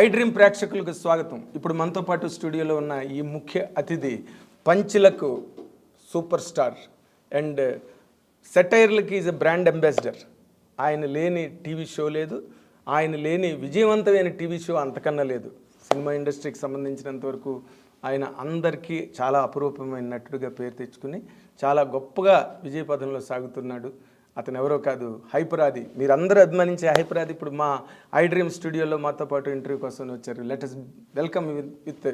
I dream ప్రేక్షకులకు స్వాగతం. ఇప్పుడు మనతో పాటు స్టూడియోలో ఉన్న ఈ ముఖ్య అతిథి పంచ్లకు సూపర్ స్టార్ అండ్ సెటైర్లకి ఈజ్ ఎ బ్రాండ్ అంబాసిడర్. ఆయన లేని టీవీ షో లేదు, ఆయన లేని విజయవంతమైన టీవీ షో అంతకన్నా లేదు. సినిమా ఇండస్ట్రీకి సంబంధించినంత వరకు ఆయన అందరికీ చాలా అపురూపమైన నటుడిగా పేరు తెచ్చుకుని చాలా గొప్పగా విజయపథంలో సాగుతున్నాడు. అతను ఎవరో కాదు, హైపరాది. మీరందరూ అభిమానించే హైపరాది ఇప్పుడు మా ఐ డ్రీమ్ స్టూడియోలో మాతో పాటు ఇంటర్వ్యూ కోసం వచ్చారు. Let us welcome with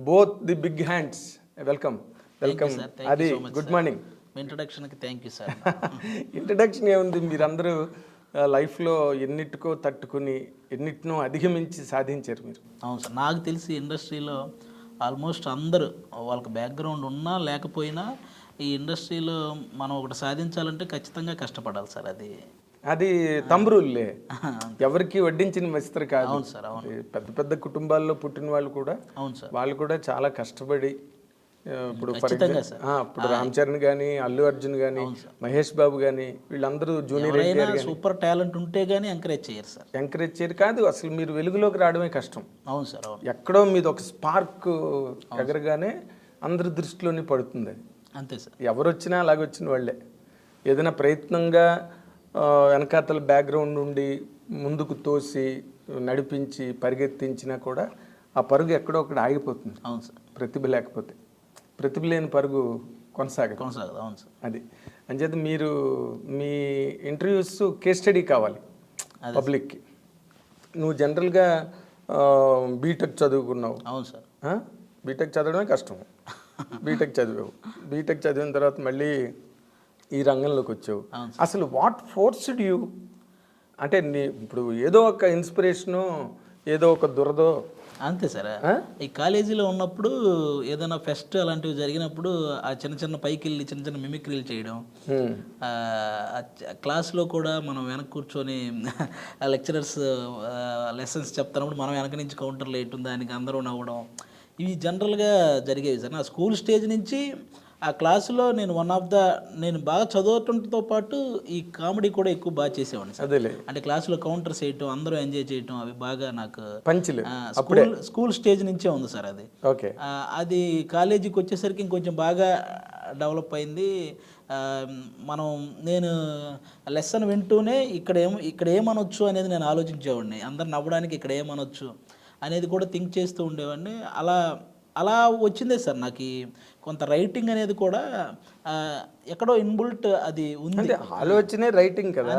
both the big hands. Welcome welcome. అది గుడ్ మార్నింగ్. ఇంట్రడక్షన్కి థ్యాంక్ యూ సార్. ఇంట్రడక్షన్ ఏముంది, మీరందరూ లైఫ్లో ఎన్నిటికో తట్టుకుని ఎన్నిటినో అధిగమించి సాధించారు మీరు. అవును సార్, నాకు తెలిసి ఇండస్ట్రీలో ఆల్మోస్ట్ అందరూ వాళ్ళకి బ్యాక్గ్రౌండ్ ఉన్నా లేకపోయినా ఈ ఇండస్ట్రీలో మనం ఒకటి సాధించాలంటే ఖచ్చితంగా కష్టపడాలి సార్. అది తంబ్రుల్లే, ఎవరికి వడ్డించిన విస్తరు కాదు. అవును సార్, అవును. పెద్ద పెద్ద కుటుంబాల్లో పుట్టిన వాళ్ళు కూడా, అవును సార్, వాళ్ళు కూడా చాలా కష్టపడి ఇప్పుడు ఇప్పుడు రామ్ చరణ్ కానీ, అల్లు అర్జున్ కానీ, మహేష్ బాబు కానీ, వీళ్ళందరూ జూనియర్ సూపర్ టాలెంట్ ఉంటే కానీ ఎంకరేజ్ చేయరు సార్. ఎంకరేజ్ చేయరు కాదు, అసలు మీరు వెలుగులోకి రావడమే కష్టం. అవును సార్, అవును. ఎక్కడో మీద ఒక స్పార్క్ ఎగరగానే అందరి దృష్టిలోనే పడుతుంది. అది అంతే సార్. ఎవరు వచ్చినా అలాగొచ్చిన వాళ్ళే. ఏదైనా ప్రయత్నంగా వెనకాతల బ్యాక్గ్రౌండ్ నుండి ముందుకు తోసి నడిపించి పరిగెత్తించినా కూడా ఆ పరుగు ఎక్కడో ఒకటి ఆగిపోతుంది. అవును సార్. ప్రతిభ లేకపోతే, ప్రతిభ లేని పరుగు కొనసాగదు. అవును సార్. అది అంచేత మీరు మీ ఇంటర్వ్యూస్ కేస్ స్టడీ కావాలి పబ్లిక్కి. నువ్వు జనరల్గా బీటెక్ చదువుకున్నావు. అవును సార్. బీటెక్ చదవడమే కష్టం. బీటెక్ చదివావు, బీటెక్ చదివిన తర్వాత మళ్ళీ ఈ రంగంలోకి వచ్చావు. అసలు వాట్ ఫోర్స్డ్ యూ? అంటే ఇప్పుడు ఏదో ఒక ఇన్స్పిరేషను, ఏదో ఒక దురదో. అంతే సార్. ఈ కాలేజీలో ఉన్నప్పుడు ఏదైనా ఫెస్ట్ అలాంటివి జరిగినప్పుడు ఆ చిన్న చిన్న పైకి వెళ్ళి చిన్న చిన్న మిమిక్రీలు చేయడం, క్లాస్లో కూడా మనం వెనక కూర్చొని లెక్చరర్స్ లెసన్స్ చెప్తున్నప్పుడు మనం వెనక నుంచి కౌంటర్లు వేయటం, దానికి అందరూ నవ్వడం, ఇవి జనరల్గా జరిగేవి సార్. నా స్కూల్ స్టేజ్ నుంచి ఆ క్లాసులో నేను బాగా చదవటంతో పాటు ఈ కామెడీ కూడా ఎక్కువ బాగా చేసేవాడిని సార్. అంటే క్లాసులో కౌంటర్స్ వేయటం, అందరూ ఎంజాయ్ చేయటం, అవి బాగా నాకు స్కూల్ స్టేజ్ నుంచే ఉంది సార్. అది కాలేజీకి వచ్చేసరికి ఇంకొంచెం బాగా డెవలప్ అయింది. నేను లెసన్ వింటూనే ఇక్కడ ఏమనొచ్చు అనేది నేను ఆలోచించేవాడిని. అందరు నవ్వడానికి ఇక్కడ ఏమనొచ్చు అనేది కూడా థింక్ చేస్తూ ఉండేవాడిని. అలా వచ్చిందే సార్. నాకు కొంత రైటింగ్ అనేది కూడా ఎక్కడో ఇన్బుల్ట్ అది ఉంది. ఆలోచనే రైటింగ్ కదా,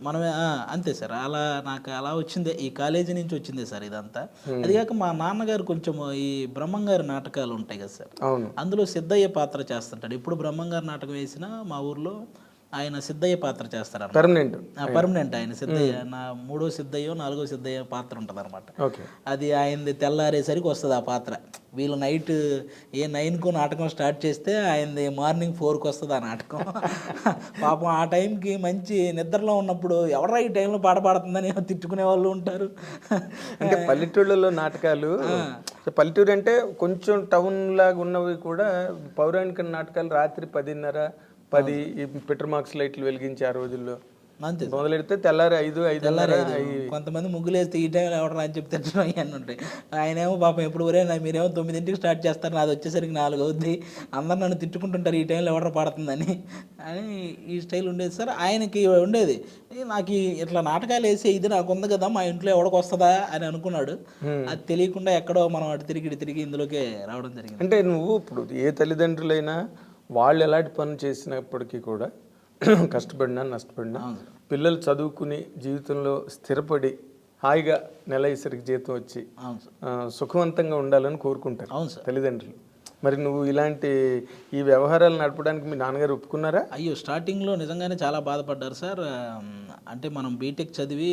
మనమే. అంతే సార్, నాకు అలా వచ్చిందే, ఈ కాలేజీ నుంచి వచ్చిందే సార్ ఇదంతా. అది కాక మా నాన్నగారు కొంచెం ఈ బ్రహ్మంగారి నాటకాలు ఉంటాయి కదా సార్, అందులో సిద్ధయ్య పాత్ర చేస్తుంటాడు. ఇప్పుడు బ్రహ్మంగారి నాటకం వేసినా మా ఊర్లో ఆయన సిద్ధయ్య పాత్ర చేస్తారు. పర్మనెంట్ ఆయన సిద్ధయ్య. నా 3వ సిద్ధయ్యో 4వ సిద్ధయ్య పాత్ర ఉంటుంది అనమాట. అది ఆయనది తెల్లారేసరికి వస్తుంది ఆ పాత్ర. వీళ్ళు నైట్ 9కు నాటకం స్టార్ట్ చేస్తే ఆయనది మార్నింగ్ 4కు వస్తుంది ఆ నాటకం. పాపం ఆ టైంకి మంచి నిద్రలో ఉన్నప్పుడు ఎవరా ఈ టైంలో పాట పాడుతుందని తిట్టుకునే వాళ్ళు ఉంటారు. అంటే పల్లెటూళ్ళలో నాటకాలు, పల్లెటూరు అంటే కొంచెం టౌన్ లాగా ఉన్నవి కూడా పౌరాణిక నాటకాలు రాత్రి 10:30, 10 ఈ పెట్రోల్ మార్క్స్ లైట్లు వెలిగించి ఆ రోజుల్లో అంతే మొదలెడితే తెల్లారి 5:30. కొంతమంది ముగ్గులు వేస్తే ఈ టైంలో ఎవడరా అని చెప్తే అన్నీ ఉంటాయి. ఆయనేమో పాపం ఎప్పుడు మీరేమో 9ంటికి స్టార్ట్ చేస్తారు, నాది వచ్చేసరికి 4 అవుద్ది, అందరు నన్ను తిట్టుకుంటుంటారు ఈ టైంలో ఎవడరా పాడుతుందని అని ఈ స్టైల్ ఉండేది సార్. ఆయనకి ఉండేది, నాకు ఇట్లా నాటకాలు వేసి ఇది నాకు ఉంది కదా, మా ఇంట్లో ఎవడికి వస్తుందా అని అనుకున్నాడు. అది తెలియకుండా ఎక్కడో మనం అటు తిరిగి ఇందులోకే రావడం జరిగింది. అంటే నువ్వు ఇప్పుడు ఏ తల్లిదండ్రులైనా వాళ్ళు ఎలాంటి పనులు చేసినప్పటికీ కూడా కష్టపడినా నష్టపడినా పిల్లలు చదువుకుని జీవితంలో స్థిరపడి హాయిగా నెలసరికి జీతం వచ్చి సుఖవంతంగా ఉండాలని కోరుకుంటారు తల్లిదండ్రులు. మరి నువ్వు ఇలాంటి ఈ వ్యవహారాలు నడపడానికి మీ నాన్నగారు ఒప్పుకున్నారా? అయ్యో, స్టార్టింగ్లో నిజంగానే చాలా బాధపడ్డారు సార్. అంటే మనం బీటెక్ చదివి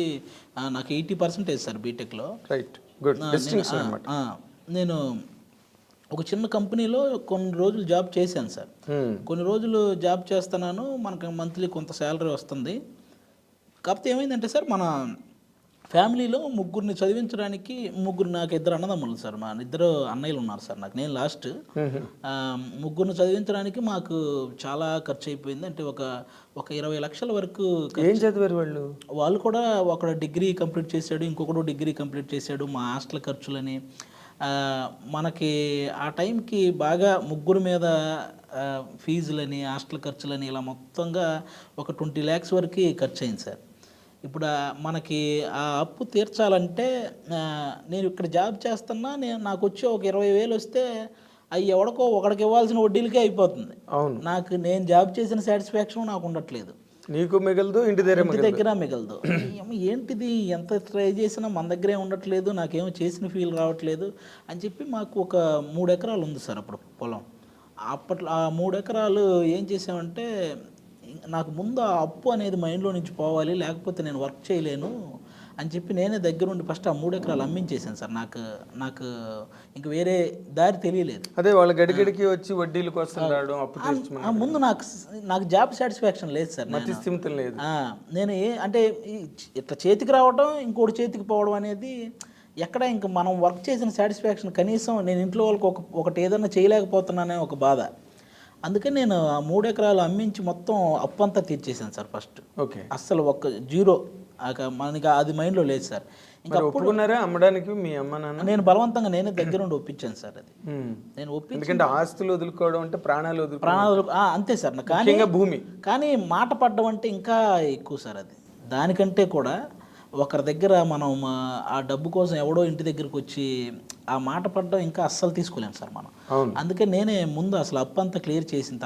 నాకు 80% సార్ బీటెక్లో. రైట్, గుడ్ డిస్టింక్షన్ అన్నమాట. నేను ఒక చిన్న కంపెనీలో కొన్ని రోజులు జాబ్ చేశాను సార్. కొన్ని రోజులు జాబ్ చేస్తున్నాను, మనకు మంత్లీ కొంత శాలరీ వస్తుంది. కాకపోతే ఏమైందంటే సార్, మన ఫ్యామిలీలో ముగ్గురిని చదివించడానికి నాకు ఇద్దరు అన్నదమ్ములు సార్, మా ఇద్దరు అన్నయ్యలు ఉన్నారు సార్, నాకు నేను లాస్ట్. ముగ్గురిని చదివించడానికి మాకు చాలా ఖర్చు అయిపోయింది. అంటే ఒక 20 లక్షల వరకు. ఏం చదివారు వాళ్ళు? వాళ్ళు కూడా ఒకడు డిగ్రీ కంప్లీట్ చేశాడు, ఇంకొకడు డిగ్రీ కంప్లీట్ చేశాడు. మా హాస్టల్ ఖర్చులని మనకి ఆ టైంకి బాగా ముగ్గురు మీద ఫీజులని హాస్టల్ ఖర్చులని ఇలా మొత్తంగా ఒక 20 lakhs వరకు ఖర్చు అయింది సార్. ఇప్పుడు మనకి ఆ అప్పు తీర్చాలంటే నేను ఇక్కడ జాబ్ చేస్తున్నా, నాకు వచ్చి ఒక 20,000 వస్తే అవి ఎవడికో ఒకడికి ఇవ్వాల్సిన వడ్డీలకే అయిపోతుంది. అవును, నాకు నేను జాబ్ చేసిన సాటిస్ఫాక్షన్ నాకు ఉండట్లేదు, నీకు మిగలదు, ఇంటి దగ్గర మిగలదు. ఏంటిది, ఎంత ట్రై చేసినా మన దగ్గరే ఉండట్లేదు, నాకేమో చేసిన ఫీల్ రావట్లేదు అని చెప్పి మాకు ఒక 3 ఎకరాలు ఉంది సార్ అప్పుడు పొలం. అప్పట్లో ఆ 3 ఎకరాలు ఏం చేసామంటే, నాకు ముందు ఆ అప్పు అనేది మైండ్లో నుంచి పోవాలి, లేకపోతే నేను వర్క్ చేయలేను అని చెప్పి నేనే దగ్గరుండి ఫస్ట్ ఆ 3 ఎకరాలు అమ్మించేసాను సార్. నాకు ఇంక వేరే దారి తెలియలేదు. అదే వాళ్ళ గడిగడికి వచ్చి వడ్డీల కోసం రావడం, అప్పు ముందు నాకు జాబ్ సాటిస్ఫాక్షన్ లేదు సార్, లేదు. నేను అంటే ఇట్లా చేతికి రావడం ఇంకోటి చేతికి పోవడం అనేది ఎక్కడ ఇంక మనం వర్క్ చేసిన సాటిస్ఫాక్షన్ కనీసం నేను ఇంట్లో వాళ్ళకి ఒకటి ఏదైనా చేయలేకపోతున్నానే ఒక బాధ. అందుకని నేను ఆ 3 ఎకరాలు అమ్మించి మొత్తం అప్పంతా తీర్చేసాను సార్ ఫస్ట్. ఓకే, అస్సలు జీరో, మనకి అది మైండ్లో లేదు సార్. ఇంకా ఒప్పుకున్నారా అమ్మడానికి మీ అమ్మ నాన్న? నేను బలవంతంగా నేనే దగ్గరుండి ఒప్పించాను సార్. అది నేను ఎందుకంటే ఆస్తులు వదులుకోవడం అంటే ప్రాణాలు అంతే సార్. కానీ భూమి, కానీ మాట పడ్డం అంటే ఇంకా ఎక్కువ సార్. అది దానికంటే కూడా ఒకరి దగ్గర మనం ఆ డబ్బు కోసం ఎవడో ఇంటి దగ్గరికి వచ్చి ఆ మాట పడ్డం ఇంకా అస్సలు తీసుకోలేము సార్ మనం. అందుకే నేనే ముందు అసలు అప్పంతా క్లియర్ చేసిన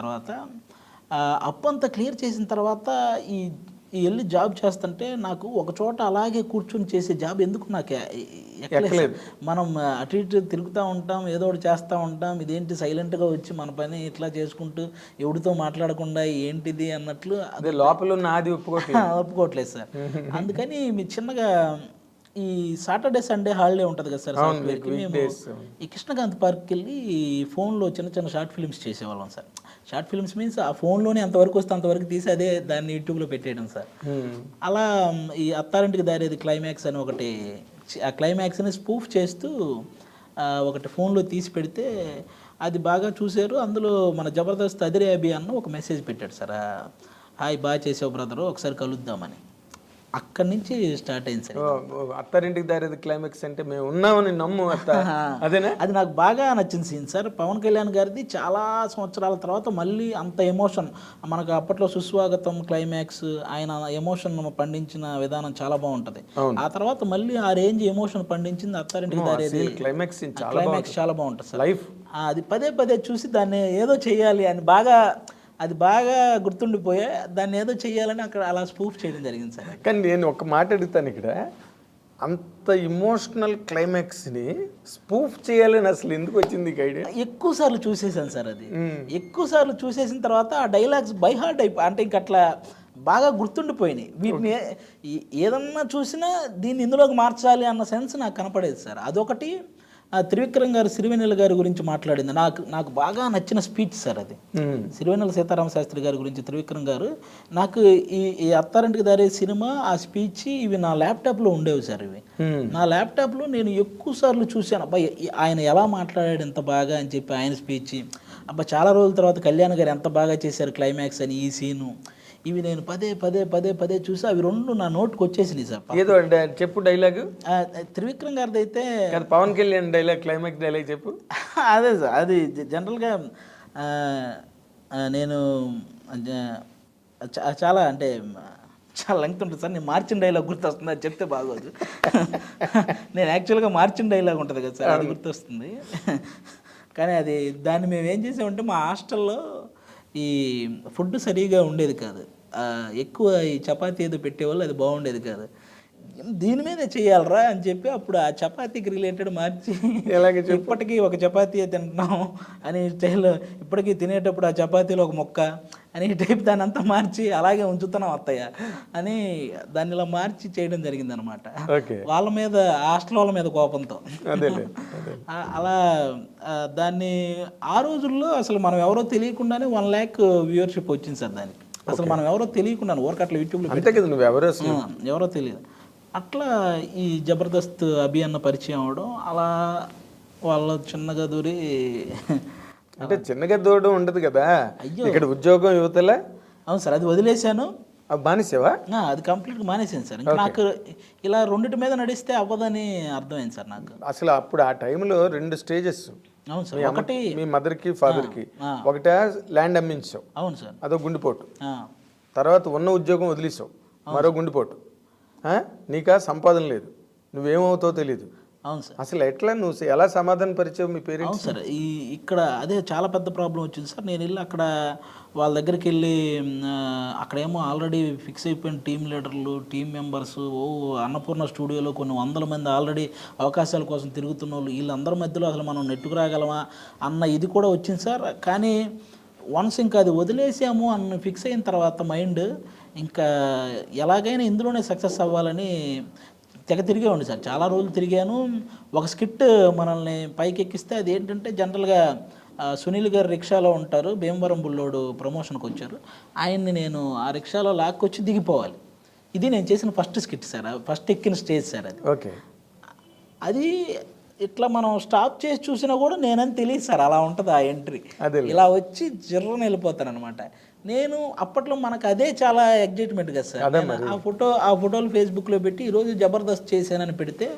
తర్వాత ఈ వెళ్ళి జాబ్ చేస్తుంటే నాకు ఒక చోట అలాగే కూర్చొని చేసే జాబ్ ఎందుకు నాకు ఎక్కలేదు. మనం అటు ఇటు తిరుగుతూ ఉంటాం, ఏదో ఒకటి చేస్తూ ఉంటాం, ఇదేంటి సైలెంట్గా వచ్చి మన పని ఇట్లా చేసుకుంటూ ఎవరితో మాట్లాడకుండా ఏంటిది అన్నట్లు అదే లోపల నాది ఒప్పుకోవట్లేదు సార్. అందుకని మీ చిన్నగా ఈ సాటర్డే సండే హాలిడే ఉంటుంది కదా సార్, మేము ఈ కృష్ణకాంత్ పార్క్కి వెళ్ళి ఫోన్లో చిన్న షార్ట్ ఫిల్మ్స్ చేసేవాళ్ళం సార్. షార్ట్ ఫిల్మ్స్ మీన్స్ ఆ ఫోన్లోనే ఎంతవరకు వస్తే అంతవరకు తీసి అదే దాన్ని యూట్యూబ్లో పెట్టేయడం సార్. అలా ఈ అత్తారింటికి దారేది క్లైమాక్స్ అని ఒకటి, ఆ క్లైమాక్స్ని స్పూఫ్ చేస్తూ ఒకటి ఫోన్లో తీసి పెడితే అది బాగా చూశారు. అందులో మన జబర్దస్త్ అదిరే అభి అన్న ఒక మెసేజ్ పెట్టాడు సార్, హాయ్ బాగా చేసావు బ్రదరు, ఒకసారి కలుద్దామని. అక్కడి నుంచి స్టార్ట్ అయింది సార్. అత్తారింటికి దారేది క్లైమాక్స్ అంటే మేము ఉన్నామని నమ్ము అదేనా? అది నాకు బాగా నచ్చిన సీన్ సార్. పవన్ కళ్యాణ్ గారిది చాలా సంవత్సరాల తర్వాత మళ్ళీ అంత ఎమోషన్, మనకు అప్పట్లో సుస్వాగతం క్లైమాక్స్, ఆయన ఎమోషన్ పండించిన విధానం చాలా బాగుంటది. ఆ తర్వాత మళ్ళీ ఆ range emotion పండించింది Attarintiki Daredi climax చాలా బాగుంటుంది సార్. అది పదే చూసి దాన్ని ఏదో చేయాలి అని అది బాగా గుర్తుండిపోయే, దాన్ని ఏదో చెయ్యాలని అక్కడ అలా స్పూఫ్ చేయడం జరిగింది సార్. కానీ నేను ఒక మాట అడుగుతాను ఇక్కడ, అంత ఇమోషనల్ క్లైమాక్స్ని స్పూఫ్ చేయాలని అసలు ఎందుకు వచ్చింది ఐడియా? ఎక్కువ సార్లు చూసేసాను సార్. అది ఎక్కువ సార్లు చూసేసిన తర్వాత ఆ డైలాగ్స్ బై హార్ట్ అంటే ఇంక అట్లా బాగా గుర్తుండిపోయినాయి. వీటిని ఏదన్నా చూసినా దీన్ని ఇందులోకి మార్చాలి అన్న సెన్స్ నాకు కనపడేది సార్. అదొకటి. త్రివిక్రమ్ గారు సిరివెన్నెల గారి గురించి మాట్లాడింది నాకు బాగా నచ్చిన స్పీచ్ సార్. అది సిరివెన్నెల సీతారామ శాస్త్రి గారి గురించి త్రివిక్రమ్ గారు, నాకు ఈ అత్తారింటికి దారే సినిమా ఆ స్పీచ్ ఇవి నా ల్యాప్టాప్లో ఉండేవి సార్. ఇవి నా ల్యాప్టాప్లో నేను ఎక్కువ సార్లు చూశాను. అబ్బాయి ఆయన ఎలా మాట్లాడాడు ఎంత బాగా అని చెప్పి ఆయన స్పీచ్. అబ్బా చాలా రోజుల తర్వాత కళ్యాణ్ గారు ఎంత బాగా చేశారు క్లైమాక్స్ అని ఈ సీను. ఇవి నేను పదే చూసి అవి రెండు నా నోట్కి వచ్చేసినాయి సార్. ఏదో చెప్పు డైలాగ్. త్రివిక్రమ్ గారిది అయితే Pawan Kalyan dialogue, climax dialogue చెప్పు. అదే సార్, అది జనరల్గా నేను చాలా అంటే చాలా లెంగ్త్ ఉంటుంది సార్. నేను మార్చిన డైలాగ్ గుర్తొస్తుంది, అది చెప్తే బాగోదు. నేను యాక్చువల్గా మార్చిన డైలాగ్ ఉంటుంది కదా సార్, అది గుర్తొస్తుంది. కానీ దాన్ని మేము ఏం చేసామంటే మా హాస్టల్లో ఈ ఫుడ్ సరిగా ఉండేది కాదు. ఎక్కువ ఈ చపాతీ ఏదో పెట్టేవాళ్ళు, అది బాగుండేది కాదు. దీని మీదే చేయాలరా అని చెప్పి అప్పుడు ఆ చపాతీకి రిలేటెడ్ మార్చి, ఇప్పటికీ ఒక చపాతీ తింటున్నాం అని స్టైల్లో, ఇప్పటికీ తినేటప్పుడు ఆ చపాతీలో ఒక మొక్క అని టైప్ దాన్ని అంతా మార్చి అలాగే ఉంచుతున్నాం అత్తయ్య అని దాన్ని ఇలా మార్చి చేయడం జరిగింది అనమాట. వాళ్ళ మీద, హాస్టల్ వాళ్ళ మీద కోపంతో అలా దాన్ని ఆ రోజుల్లో అసలు మనం ఎవరో తెలియకుండానే 1 lakh వ్యూవర్షిప్ వచ్చింది సార్ దానికి. అసలు మనం ఎవరో తెలియకుండా ఊరకట్ల యూట్యూబ్లో ఎవరో తెలియదు. అట్లా ఈ జబర్దస్త్ అభి అన్న పరిచయం అవడం, అలా వాళ్ళ చిన్నగా దూరి అంటే చిన్నగా దూరడం ఉండదు కదా, అయ్యో ఇక్కడ ఉద్యోగం యువతలే. అవును సార్, అది వదిలేశాను. బానిసేవా? అది కంప్లీట్గా మానేసాను సార్. ఇంకా నాకు ఇలా రెండిటి మీద నడిస్తే అవ్వదని అర్థమైంది సార్ నాకు. అసలు అప్పుడు ఆ టైంలో 2 స్టేజెస్. అవును సార్. ఒకటి మీ మదర్కి ఫాదర్కి ఒకటే ల్యాండ్ అమ్మించావు, అవును సార్, అదో గుండెపోటు. ఆ, తర్వాత ఉన్న ఉద్యోగం వదిలేసావు, మరో గుండెపోటు. నీకా సంపాదన లేదు, నువ్వేమవుతావో తెలీదు. అవును సార్. అసలు ఎట్లా నువ్వు ఎలా సమాధాన పరిచావు మీ పేరెంట్స్? అవును సార్, ఇక్కడ అదే చాలా పెద్ద ప్రాబ్లం వచ్చింది సార్. నేను వెళ్ళి అక్కడ వాళ్ళ దగ్గరికి వెళ్ళి అక్కడేమో ఆల్రెడీ ఫిక్స్ అయిపోయిన టీం లీడర్లు, టీం మెంబర్స్, అన్నపూర్ణ స్టూడియోలో కొన్ని వందల మంది ఆల్రెడీ అవకాశాల కోసం తిరుగుతున్న వాళ్ళు, వీళ్ళందరి మధ్యలో అసలు మనం నెట్టుకు రాగలమా అన్న ఇది కూడా వచ్చింది సార్. కానీ వన్స్ ఇంకా అది వదిలేసాము అన్న ఫిక్స్ అయిన తర్వాత మైండ్ ఇంకా ఎలాగైనా ఇందులోనే సక్సెస్ అవ్వాలని తెగ తిరిగేవాడిని సార్. చాలా రోజులు తిరిగాను. ఒక స్కిట్ మనల్ని పైకి ఎక్కిస్తే అది ఏంటంటే జనరల్గా సునీల్ గారు రిక్షాలో ఉంటారు, భీమవరం బుల్లోడు ప్రమోషన్కి వచ్చారు, ఆయన్ని నేను ఆ రిక్షాలో లాక్కొచ్చి దిగిపోవాలి. ఇది నేను చేసిన ఫస్ట్ స్కిట్ సార్, ఫస్ట్ ఎక్కిన స్టేజ్ సార్ అది. ఓకే. అది ఇట్లా మనం స్టాప్ చేసి చూసినా కూడా నేనని తెలియదు సార్, అలా ఉంటుంది ఆ ఎంట్రీ. అదే ఇలా వచ్చి జిర్రని వెళ్ళిపోతాను అనమాట. నేను అప్పట్లో మనకు అదే చాలా ఎగ్జైట్మెంట్ కదా సార్. ఆ ఫోటోలు ఫేస్బుక్లో పెట్టి ఈరోజు జబర్దస్త్ చేశానని పెడితే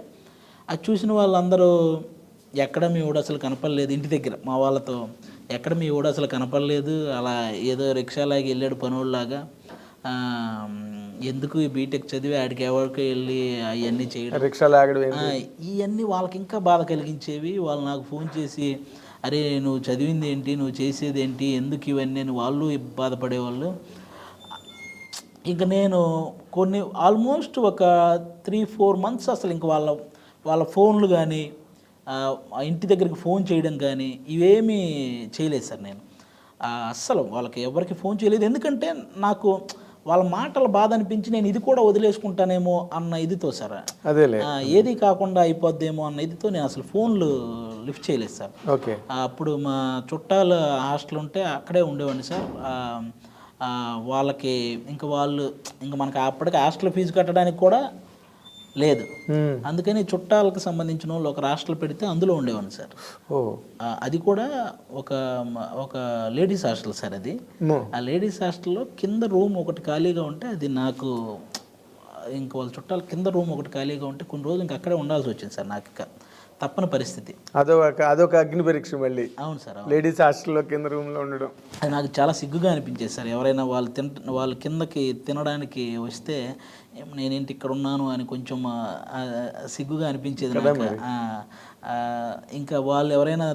అది చూసిన వాళ్ళందరూ ఎక్కడ మీ ఊడు అసలు కనపడలేదు, ఇంటి దగ్గర మా వాళ్ళతో ఎక్కడ మీ ఊడు అసలు కనపడలేదు, అలా ఏదో రిక్షాలాగి వెళ్ళాడు పనుల్లాగా, ఎందుకు ఈ బీటెక్ చదివి ఆడికి ఎవరికి వెళ్ళి అవన్నీ చేయడం, ఇవన్నీ వాళ్ళకి ఇంకా బాధ కలిగించేవి. వాళ్ళు నాకు ఫోన్ చేసి అరే నువ్వు చదివింది ఏంటి, నువ్వు చేసేది ఏంటి, ఎందుకు ఇవన్నీ అని వాళ్ళు బాధపడేవాళ్ళు. ఇంకా నేను కొన్ని ఆల్మోస్ట్ ఒక 3-4 మంత్స్ అసలు ఇంక వాళ్ళ ఫోన్లు కానీ ఇంటి దగ్గరికి ఫోన్ చేయడం కానీ ఇవేమీ చేయలేదు సార్. నేను అస్సలు వాళ్ళకి ఎవరికి ఫోన్ చేయలేదు. ఎందుకంటే నాకు వాళ్ళ మాటలు బాధ అనిపించి నేను ఇది కూడా వదిలేసుకుంటానేమో అన్న ఇదితో సార్, ఏది కాకుండా అయిపోద్దేమో అన్న ఇదితో నేను అసలు ఫోన్లు లిఫ్ట్ చేయలేదు సార్. ఓకే. అప్పుడు మా చుట్టాలు హాస్టల్ ఉంటే అక్కడే ఉండేవాడిని సార్. వాళ్ళకి ఇంకా మనకి అప్పటికి హాస్టల్ ఫీజు కట్టడానికి కూడా లేదు, అందుకని చుట్టాలకు సంబంధించిన వాళ్ళు ఒక హాస్టల్ పెడితే అందులో ఉండేవాడిని సార్. అది కూడా ఒక లేడీస్ హాస్టల్ సార్ అది. ఆ లేడీస్ హాస్టల్లో కింద రూమ్ ఒకటి ఖాళీగా ఉంటే అది నాకు ఇంక వాళ్ళ చుట్టాలు కింద రూమ్ ఒకటి ఖాళీగా ఉంటే కొన్ని రోజులు ఇంక అక్కడే ఉండాల్సి వచ్చింది సార్. నాకు ఇక తప్పని పరిస్థితి. అదొక అగ్ని పరీక్ష మళ్ళీ. అవును సార్, లేడీస్ హాస్టల్లో కింద రూమ్లో ఉండడం అది నాకు చాలా సిగ్గుగా అనిపించేది సార్. ఎవరైనా వాళ్ళు కిందకి తినడానికి వస్తే నేనేంటి ఇక్కడ ఉన్నాను అని కొంచెం సిగ్గుగా అనిపించేది నాకు. ఇంకా వాళ్ళు ఎవరైనా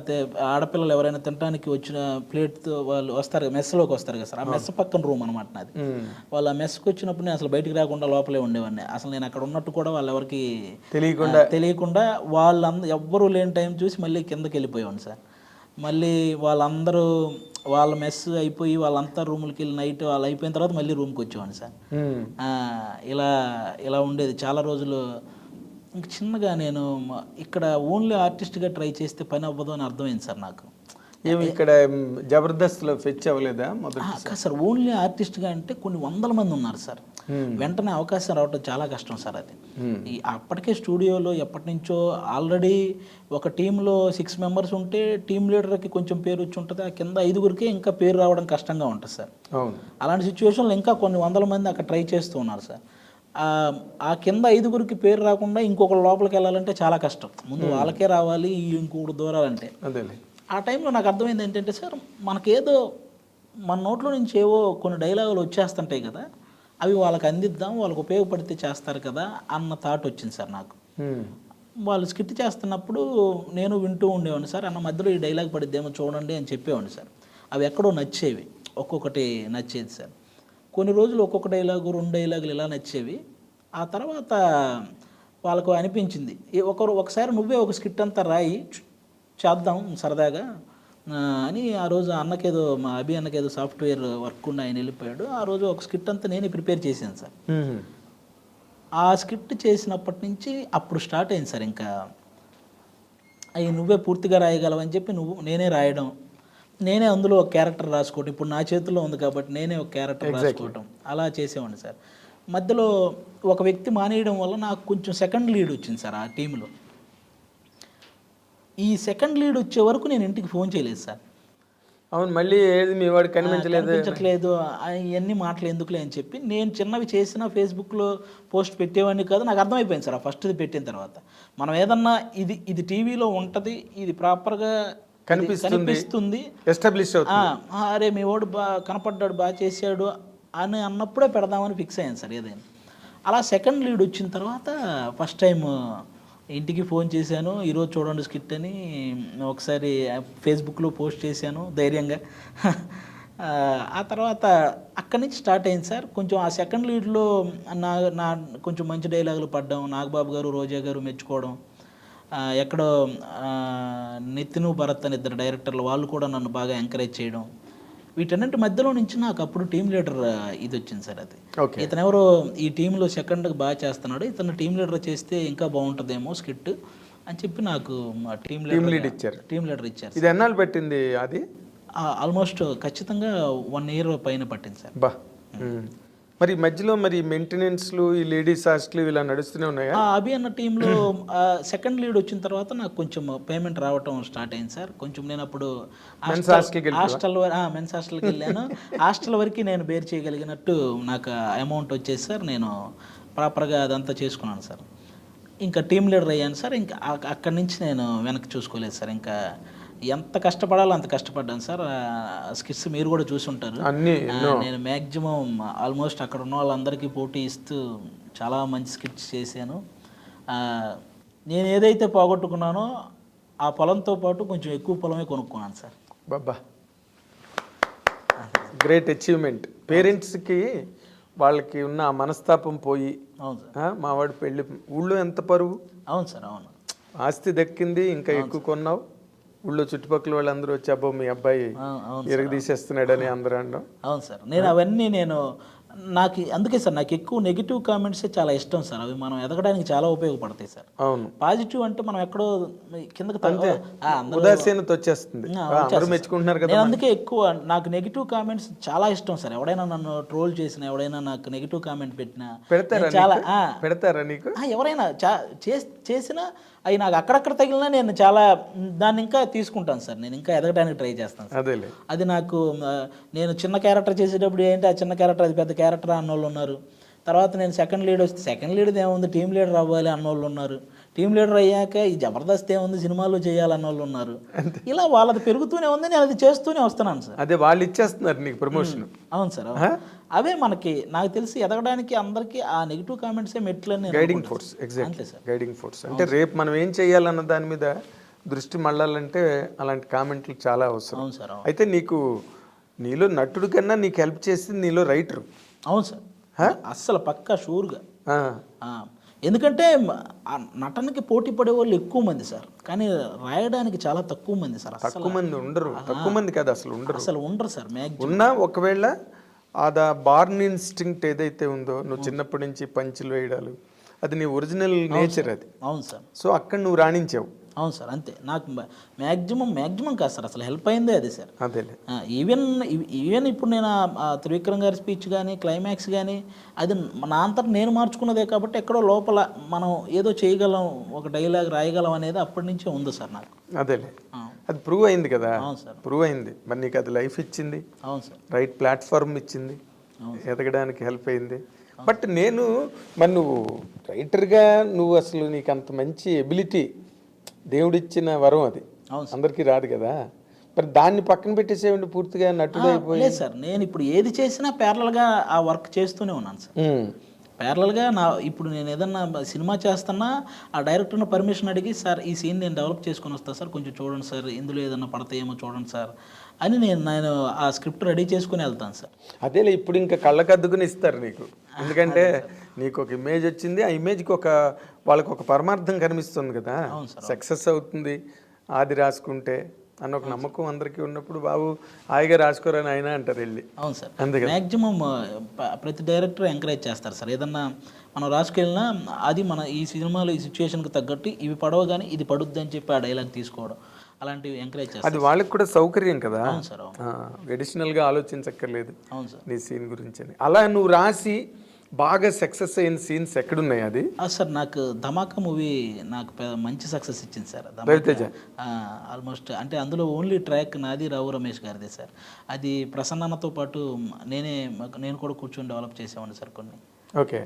ఆడపిల్లలు ఎవరైనా తినడానికి వచ్చిన ప్లేట్తో వాళ్ళు వస్తారు, మెస్లోకి వస్తారు కదా సార్. ఆ మెస్ పక్కన రూమ్ అనమాట నాది. వాళ్ళు ఆ మెస్కి వచ్చినప్పుడు నేను అసలు బయటికి రాకుండా లోపలే ఉండేవాడిని. అసలు నేను అక్కడ ఉన్నట్టు కూడా వాళ్ళు ఎవరికి తెలియకుండా ఎవ్వరూ లేని టైం చూసి మళ్ళీ కిందకి వెళ్ళిపోయేవాడిని సార్. మళ్ళీ వాళ్ళందరూ వాళ్ళ మెస్ అయిపోయి వాళ్ళంతా రూములకి వెళ్ళి నైట్ వాళ్ళు అయిపోయిన తర్వాత మళ్ళీ రూమ్కి వచ్చేవాడిని సార్. ఇలా ఉండేది చాలా రోజులు. ఇంక చిన్నగా నేను ఇక్కడ ఓన్లీ ఆర్టిస్ట్గా ట్రై చేస్తే పని అవ్వదు అని అర్థమైంది సార్ నాకు. ఇక్కడ జబర్దస్త్లో ఫెచ్ అవ్వలేదా మొదటి సార్? ఓన్లీ ఆర్టిస్ట్గా అంటే కొన్ని వందల మంది ఉన్నారు సార్, వెంటనే అవకాశం రావటం చాలా కష్టం సార్. అది అప్పటికే స్టూడియోలో ఎప్పటి నుంచో ఆల్రెడీ ఒక టీంలో 6 మెంబర్స్ ఉంటే టీం లీడర్కి కొంచెం పేరు వచ్చి ఉంటుంది, ఆ కింద 5గురికే ఇంకా పేరు రావడం కష్టంగా ఉంటుంది సార్. అలాంటి సిచ్యువేషన్లో ఇంకా కొన్ని వందల మంది అక్కడ ట్రై చేస్తూ ఉన్నారు సార్. ఆ కింద 5గురికి పేరు రాకుండా ఇంకొకరు లోపలికి వెళ్ళాలంటే చాలా కష్టం. ముందు వాళ్ళకే రావాలి, ఇంకొకటి దూరాలంటే. ఆ టైంలో నాకు అర్థమైంది ఏంటంటే సార్, మనకేదో మన నోట్లో నుంచి ఏవో కొన్ని డైలాగులు వచ్చేస్తుంటాయి కదా, అవి వాళ్ళకి అందిద్దాం, వాళ్ళకి ఉపయోగపడితే చేస్తారు కదా అన్న థాట్ వచ్చింది సార్ నాకు. వాళ్ళు స్కిట్ చేస్తున్నప్పుడు నేను వింటూ ఉండేవాడిని సార్. అన్న మధ్యలో ఈ డైలాగ్ పడిద్దేమో చూడండి అని చెప్పేవాడిని సార్. అవి ఎక్కడో నచ్చేవి, ఒక్కొక్కటి నచ్చేది సార్. కొన్ని రోజులు ఒక్కొక్క డైలాగు 2 డైలాగులు ఇలా నచ్చేవి. ఆ తర్వాత వాళ్ళకు అనిపించింది ఒకసారి నువ్వే ఒక స్కిట్ అంతా రాయి చేద్దాం సరదాగా అని. ఆ రోజు అన్నకేదో మా అభి అన్నకేదో సాఫ్ట్వేర్ వర్క్ ఉండి ఆయన వెళ్ళిపోయాడు. ఆ రోజు ఒక స్కిట్ అంతా నేనే ప్రిపేర్ చేశాను సార్. ఆ స్కిట్ చేసినప్పటి నుంచి అప్పుడు స్టార్ట్ అయింది సార్. ఇంకా అవి నువ్వే పూర్తిగా రాయగలవని చెప్పి నేనే రాయడం, నేనే అందులో ఒక క్యారెక్టర్ రాసుకోవటం. ఇప్పుడు నా చేతిలో ఉంది కాబట్టి నేనే ఒక క్యారెక్టర్ రాసుకోవటం అలా చేసేవాడిని సార్. మధ్యలో ఒక వ్యక్తి మానేయడం వల్ల నాకు కొంచెం సెకండ్ లీడ్ వచ్చింది సార్ ఆ టీంలో. ఈ సెకండ్ లీడ్ వచ్చే వరకు నేను ఇంటికి ఫోన్ చేయలేదు సార్. అవును, మళ్ళీ ఏది మీ వాడు కనిపించట్లేదు ఇవన్నీ మాటలు ఎందుకులే అని చెప్పి నేను చిన్నవి చేసిన ఫేస్బుక్లో పోస్ట్ పెట్టేవాడిని కాదు. నాకు అర్థమైపోయింది సార్ ఆ ఫస్ట్ది పెట్టిన తర్వాత, మనం ఏదన్నా ఇది టీవీలో ఉంటుంది, ఇది ప్రాపర్గా కనిపిస్తుంది, ఎస్టాబ్లిష్ అవుతుంది, అరే మీ వాడు కనపడ్డాడు, బాగా చేశాడు అని అన్నప్పుడే పెడదామని ఫిక్స్ అయ్యాను సార్ ఏదైనా. అలా సెకండ్ లీడ్ వచ్చిన తర్వాత ఫస్ట్ టైం ఇంటికి ఫోన్ చేశాను, ఈరోజు చూడండి స్కిట్ అని ఒకసారి ఫేస్బుక్లో పోస్ట్ చేశాను ధైర్యంగా. ఆ తర్వాత అక్కడి నుంచి స్టార్ట్ అయింది సార్. కొంచెం ఆ సెకండ్ లీడ్లో నా కొంచెం మంచి డైలాగులు పడ్డం, నాగబాబు గారు, రోజా గారు మెచ్చుకోవడం, ఎక్కడో నితిన్, భరత్ అని ఇద్దరు డైరెక్టర్లు వాళ్ళు కూడా నన్ను బాగా ఎంకరేజ్ చేయడం, వీటన్నింటి మధ్యలో నుంచి నాకు అప్పుడు టీం లీడర్ ఇది వచ్చింది సార్. అది ఇతను ఎవరో ఈ టీంలో సెకండ్కి బాగా చేస్తున్నాడు, ఇతను టీం లీడర్ చేస్తే ఇంకా బాగుంటుందేమో స్కిట్ అని చెప్పి నాకు టీం లీడర్ ఇచ్చారు. ఇది ఎన్నాళ్ళు పెట్టింది? అది ఆల్మోస్ట్ ఖచ్చితంగా 1 year పైన పట్టింది సార్. మరి మధ్యలో మరి మెయింటెనెన్స్లు, ఈ లేడీస్ హాస్టల్ ఇలా నడుస్తూనే ఉన్నాయా? అభి అన్న టీంలో సెకండ్ లీడ్ వచ్చిన తర్వాత నాకు కొంచెం పేమెంట్ రావటం స్టార్ట్ అయింది సార్. కొంచెం నేను అప్పుడు మెన్స్ హాస్టల్కి వెళ్ళాను. హాస్టల్ వరకు నేను బేర్ చేయగలిగినట్టు నాకు అమౌంట్ వచ్చేసి సార్, నేను ప్రాపర్గా అదంతా చేసుకున్నాను సార్. ఇంకా టీం లీడర్ అయ్యాను సార్. ఇంకా అక్కడి నుంచి నేను వెనక్కి చూసుకోలేదు సార్. ఇంకా ఎంత కష్టపడాలో అంత కష్టపడ్డాను సార్. స్కిట్స్ మీరు కూడా చూసుంటారు. నేను మ్యాక్సిమం ఆల్మోస్ట్ అక్కడ ఉన్న వాళ్ళందరికీ పోటీ ఇస్తూ చాలా మంచి స్కిట్స్ చేశాను. నేను ఏదైతే పోగొట్టుకున్నానో ఆ పొలంతో పాటు కొంచెం ఎక్కువ పొలమే కొనుక్కున్నాను సార్. బాబా, గ్రేట్ అచీవ్మెంట్. పేరెంట్స్కి వాళ్ళకి ఉన్న ఆ మనస్తాపం పోయి, అవును సార్, మావాడి పెళ్ళి, ఊళ్ళో ఎంత పరువు. అవును సార్, అవును, ఆస్తి దక్కింది, ఇంకా ఎక్కువ కొన్నావు, ఊళ్ళో చుట్టుపక్కల వాళ్ళందరూ వచ్చి అబ్బో మీ అబ్బాయి ఎరగదీసేస్తున్నాడని అందరూ అనడం. అవును సార్, నేను అవన్నీ అందుకే సార్ నాకు ఎక్కువ నెగిటివ్ కామెంట్సే చాలా ఇష్టం సార్. అవి మనం ఎదగడానికి చాలా ఉపయోగపడతాయి సార్. అవును, పాజిటివ్ అంటే మనం ఎక్కడో కిందకి ఉదాసీనత వచ్చేస్తుంది, మెచ్చుకుంటున్నారు కదా. నేను అందుకే ఎక్కువ నాకు నెగిటివ్ కామెంట్స్ చాలా ఇష్టం సార్. ఎవడైనా నన్ను ట్రోల్ చేసినా, ఎవడైనా నాకు నెగిటివ్ కామెంట్ పెట్టినా పెడతారా నీకు? ఎవరైనా చేసినా అవి నాకు అక్కడక్కడ తగిలినా నేను చాలా దాన్ని ఇంకా తీసుకుంటాను సార్. నేను ఇంకా ఎదగడానికి ట్రై చేస్తాను సార్. అది నాకు, నేను చిన్న క్యారెక్టర్ చేసేటప్పుడు ఏంటి ఆ చిన్న క్యారెక్టర్ అది పెద్ద క్యారెక్టర్ అన్నోళ్ళు ఉన్నారు. తర్వాత నేను సెకండ్ లీడ్ వస్తే సెకండ్ లీడ్ ఏముంది, టీం లీడర్ అవ్వాలి అన్నోళ్ళు ఉన్నారు. టీం లీడర్ అయ్యాక ఈ జబర్దస్త్ ఏముంది, సినిమాలో చేయాలన్న వాళ్ళు ఉన్నారు. ఇలా వాళ్ళది పెరుగుతూనే ఉంది, నేను అది చేస్తూనే వస్తున్నాను సార్. అదే వాళ్ళు ఇచ్చేస్తున్నారు నీకు ప్రమోషన్. అవును సార్, అవే మనకి నాకు తెలిసి ఎదగడానికి అందరికీ ఆ నెగిటివ్ కామెంట్సే మెట్లని guiding force. Exactly sir, guiding force. అంటే రేపు మనం ఏం చేయాలన్న దాని మీద దృష్టి మళ్ళాలంటే అలాంటి కామెంట్లు చాలా అవసరం. అవును సార్. అయితే నీలో నటుడు కన్నా నీకు హెల్ప్ చేసింది నీలో రైటర్. అవును సార్, అస్సలు పక్కా షూర్గా. ఎందుకంటే నటనకి పోటీ పడే వాళ్ళు ఎక్కువ మంది సార్, కానీ రాయడానికి చాలా తక్కువ మంది సార్. తక్కువ మంది ఉండరు, తక్కువ మంది కాదు అసలు ఉండరు సార్. ఉన్నా ఒకవేళ ఆ బార్న్ ఇన్స్టింక్ట్ ఏదైతే ఉందో, నువ్వు చిన్నప్పటి నుంచి పంచులు వేయడాలు, అది నీ ఒరిజినల్ నేచర్ అది. అవును సార్. సో అక్కడ నువ్వు రాణించావు. అవును సార్, అంతే. నాకు మ్యాక్సిమం కాదు సార్, అసలు హెల్ప్ అయిందే అది సార్. అదేలే. ఈవెన్ ఇప్పుడు నేను త్రివిక్రమ్ గారి స్పీచ్ కానీ క్లైమాక్స్ కానీ అది నా అంతటా నేను మార్చుకున్నదే కాబట్టి ఎక్కడో లోపల మనం ఏదో చేయగలం, ఒక డైలాగ్ రాయగలం అనేది అప్పటి నుంచే ఉంది సార్ నాకు. అదేలే, అది ప్రూవ్ అయింది కదా. అవును సార్, ప్రూవ్ అయింది. మరి నీకు అది లైఫ్ ఇచ్చింది. అవును సార్, రైట్ ప్లాట్ఫామ్ ఇచ్చింది, ఎదగడానికి హెల్ప్ అయింది. బట్ మరి నువ్వు రైటర్గా నువ్వు అసలు నీకు అంత మంచి ఎబిలిటీ దేవుడిచ్చిన వరం అది, అందరికీ రాదు కదా. మరి దాన్ని పక్కన పెట్టేసేవండి పూర్తిగా నటుడు అయిపోయి. సార్ నేను ఇప్పుడు ఏది చేసినా ప్యారలల్గా ఆ వర్క్ చేస్తూనే ఉన్నాను సార్. ప్యారలల్గా ఇప్పుడు నేను ఏదన్నా సినిమా చేస్తున్నా ఆ డైరెక్టర్ని పర్మిషన్ అడిగి, సార్ ఈ సీన్ నేను డెవలప్ చేసుకొని వస్తాను సార్, కొంచెం చూడండి సార్, ఇందులో ఏదన్నా పడతాయేమో చూడండి సార్ అని నేను ఆ స్క్రిప్ట్ రెడీ చేసుకుని వెళ్తాను సార్. అదేలే, ఇప్పుడు ఇంకా కళ్ళకద్దుకుని ఇస్తారు నీకు, ఎందుకంటే నీకు ఒక ఇమేజ్ వచ్చింది, ఆ ఇమేజ్కి వాళ్ళకి ఒక పరమార్థం కనిపిస్తుంది కదా, సక్సెస్ అవుతుంది ఆది రాసుకుంటే అన్న ఒక నమ్మకం అందరికీ ఉన్నప్పుడు బాబు హాయిగా రాసుకోరని ఆయన అంటారు వెళ్ళి. అవును సార్, అందుకే మ్యాక్సిమం ప్రతి డైరెక్టర్ ఎంకరేజ్ చేస్తారు సార్. ఏదన్నా మనం రాసుకెళ్ళినా అది మన ఈ సినిమాలో ఈ సిచ్యువేషన్కి తగ్గట్టు ఇవి పడవ కానీ ఇది పడుద్ది అని చెప్పి ఆ డైలాగ్ తీసుకోవడం, అలాంటివి ఎంకరేజ్ చేస్తారు. అది వాళ్ళకి కూడా సౌకర్యం కదా. అవును సార్, అడిషనల్గా ఆలోచించక్కర్లేదు అవును సార్ నీ సీన్ గురించి అని. అలా నువ్వు రాసి బాగా సక్సెస్ అయిన సీన్స్ ఎక్కడున్నాయి అది? సార్ నాకు ధమాకా మూవీ నాకు మంచి సక్సెస్ ఇచ్చింది సార్. రవితేజ ఆల్మోస్ట్ అంటే అందులో ఓన్లీ ట్రాక్ నాది, రావు రమేష్ గారిదే సార్. అది ప్రసన్నతో పాటు నేను కూడా కూర్చొని డెవలప్ చేసేవాడిని సార్ కొన్ని. ఓకే.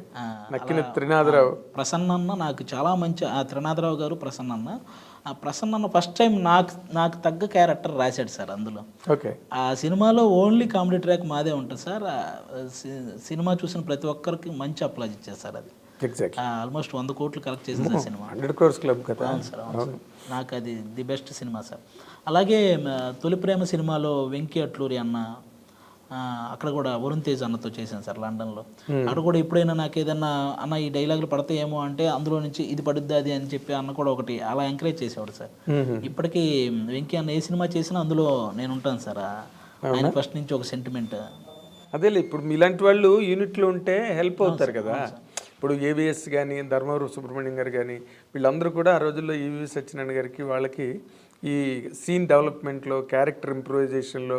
నక్కిన త్రినాథరావు ప్రసన్న నాకు చాలా మంచి త్రినాథరావు గారు ప్రసన్న. ఆ ప్రసన్న ఫస్ట్ టైం నాకు తగ్గ క్యారెక్టర్ రాశాడు సార్ అందులో. ఓకే. ఆ సినిమాలో ఓన్లీ కామెడీ ట్రాక్ మాదే ఉంటుంది సార్. సినిమా చూసిన ప్రతి ఒక్కరికి మంచి అప్లాజ్ ఇచ్చారు సార్. అది ఎగ్జాక్ట్లీ ఆల్మోస్ట్ 100 కోట్లు కలెక్ట్ చేసేది సినిమా. 100 crores క్లబ్ కదా. అవును సార్, అవును సార్. నాకు అది ది బెస్ట్ సినిమా సార్. అలాగే తొలి ప్రేమ సినిమాలో వెంకీ అట్లూరి అన్న, అక్కడ కూడా వరుణ్ తేజ్ అన్నతో చేశాను సార్ లండన్లో. అక్కడ కూడా ఎప్పుడైనా నాకు ఏదన్నా అన్న ఈ డైలాగులు పడతాయేమో అంటే అందులో నుంచి ఇది పడుద్ది అది అని చెప్పి అన్న కూడా ఒకటి అలా ఎంకరేజ్ చేసేవాడు సార్. ఇప్పటికీ వెంకీ అన్న ఏ సినిమా చేసినా అందులో నేను ఉంటాను సార్. ఆయన ఫస్ట్ నుంచి ఒక సెంటిమెంట్. అదేలే, ఇప్పుడు మీలాంటి వాళ్ళు యూనిట్లో ఉంటే హెల్ప్ అవుతారు కదా. ఇప్పుడు ఏవిఎస్ కానీ, ధర్మవరం సుబ్రహ్మణ్యం గారు కానీ, వీళ్ళందరూ కూడా ఆ రోజుల్లో ఈవి సత్యనారాయణ గారికి వాళ్ళకి ఈ సీన్ డెవలప్మెంట్లో, క్యారెక్టర్ ఇంప్రూవైజేషన్లో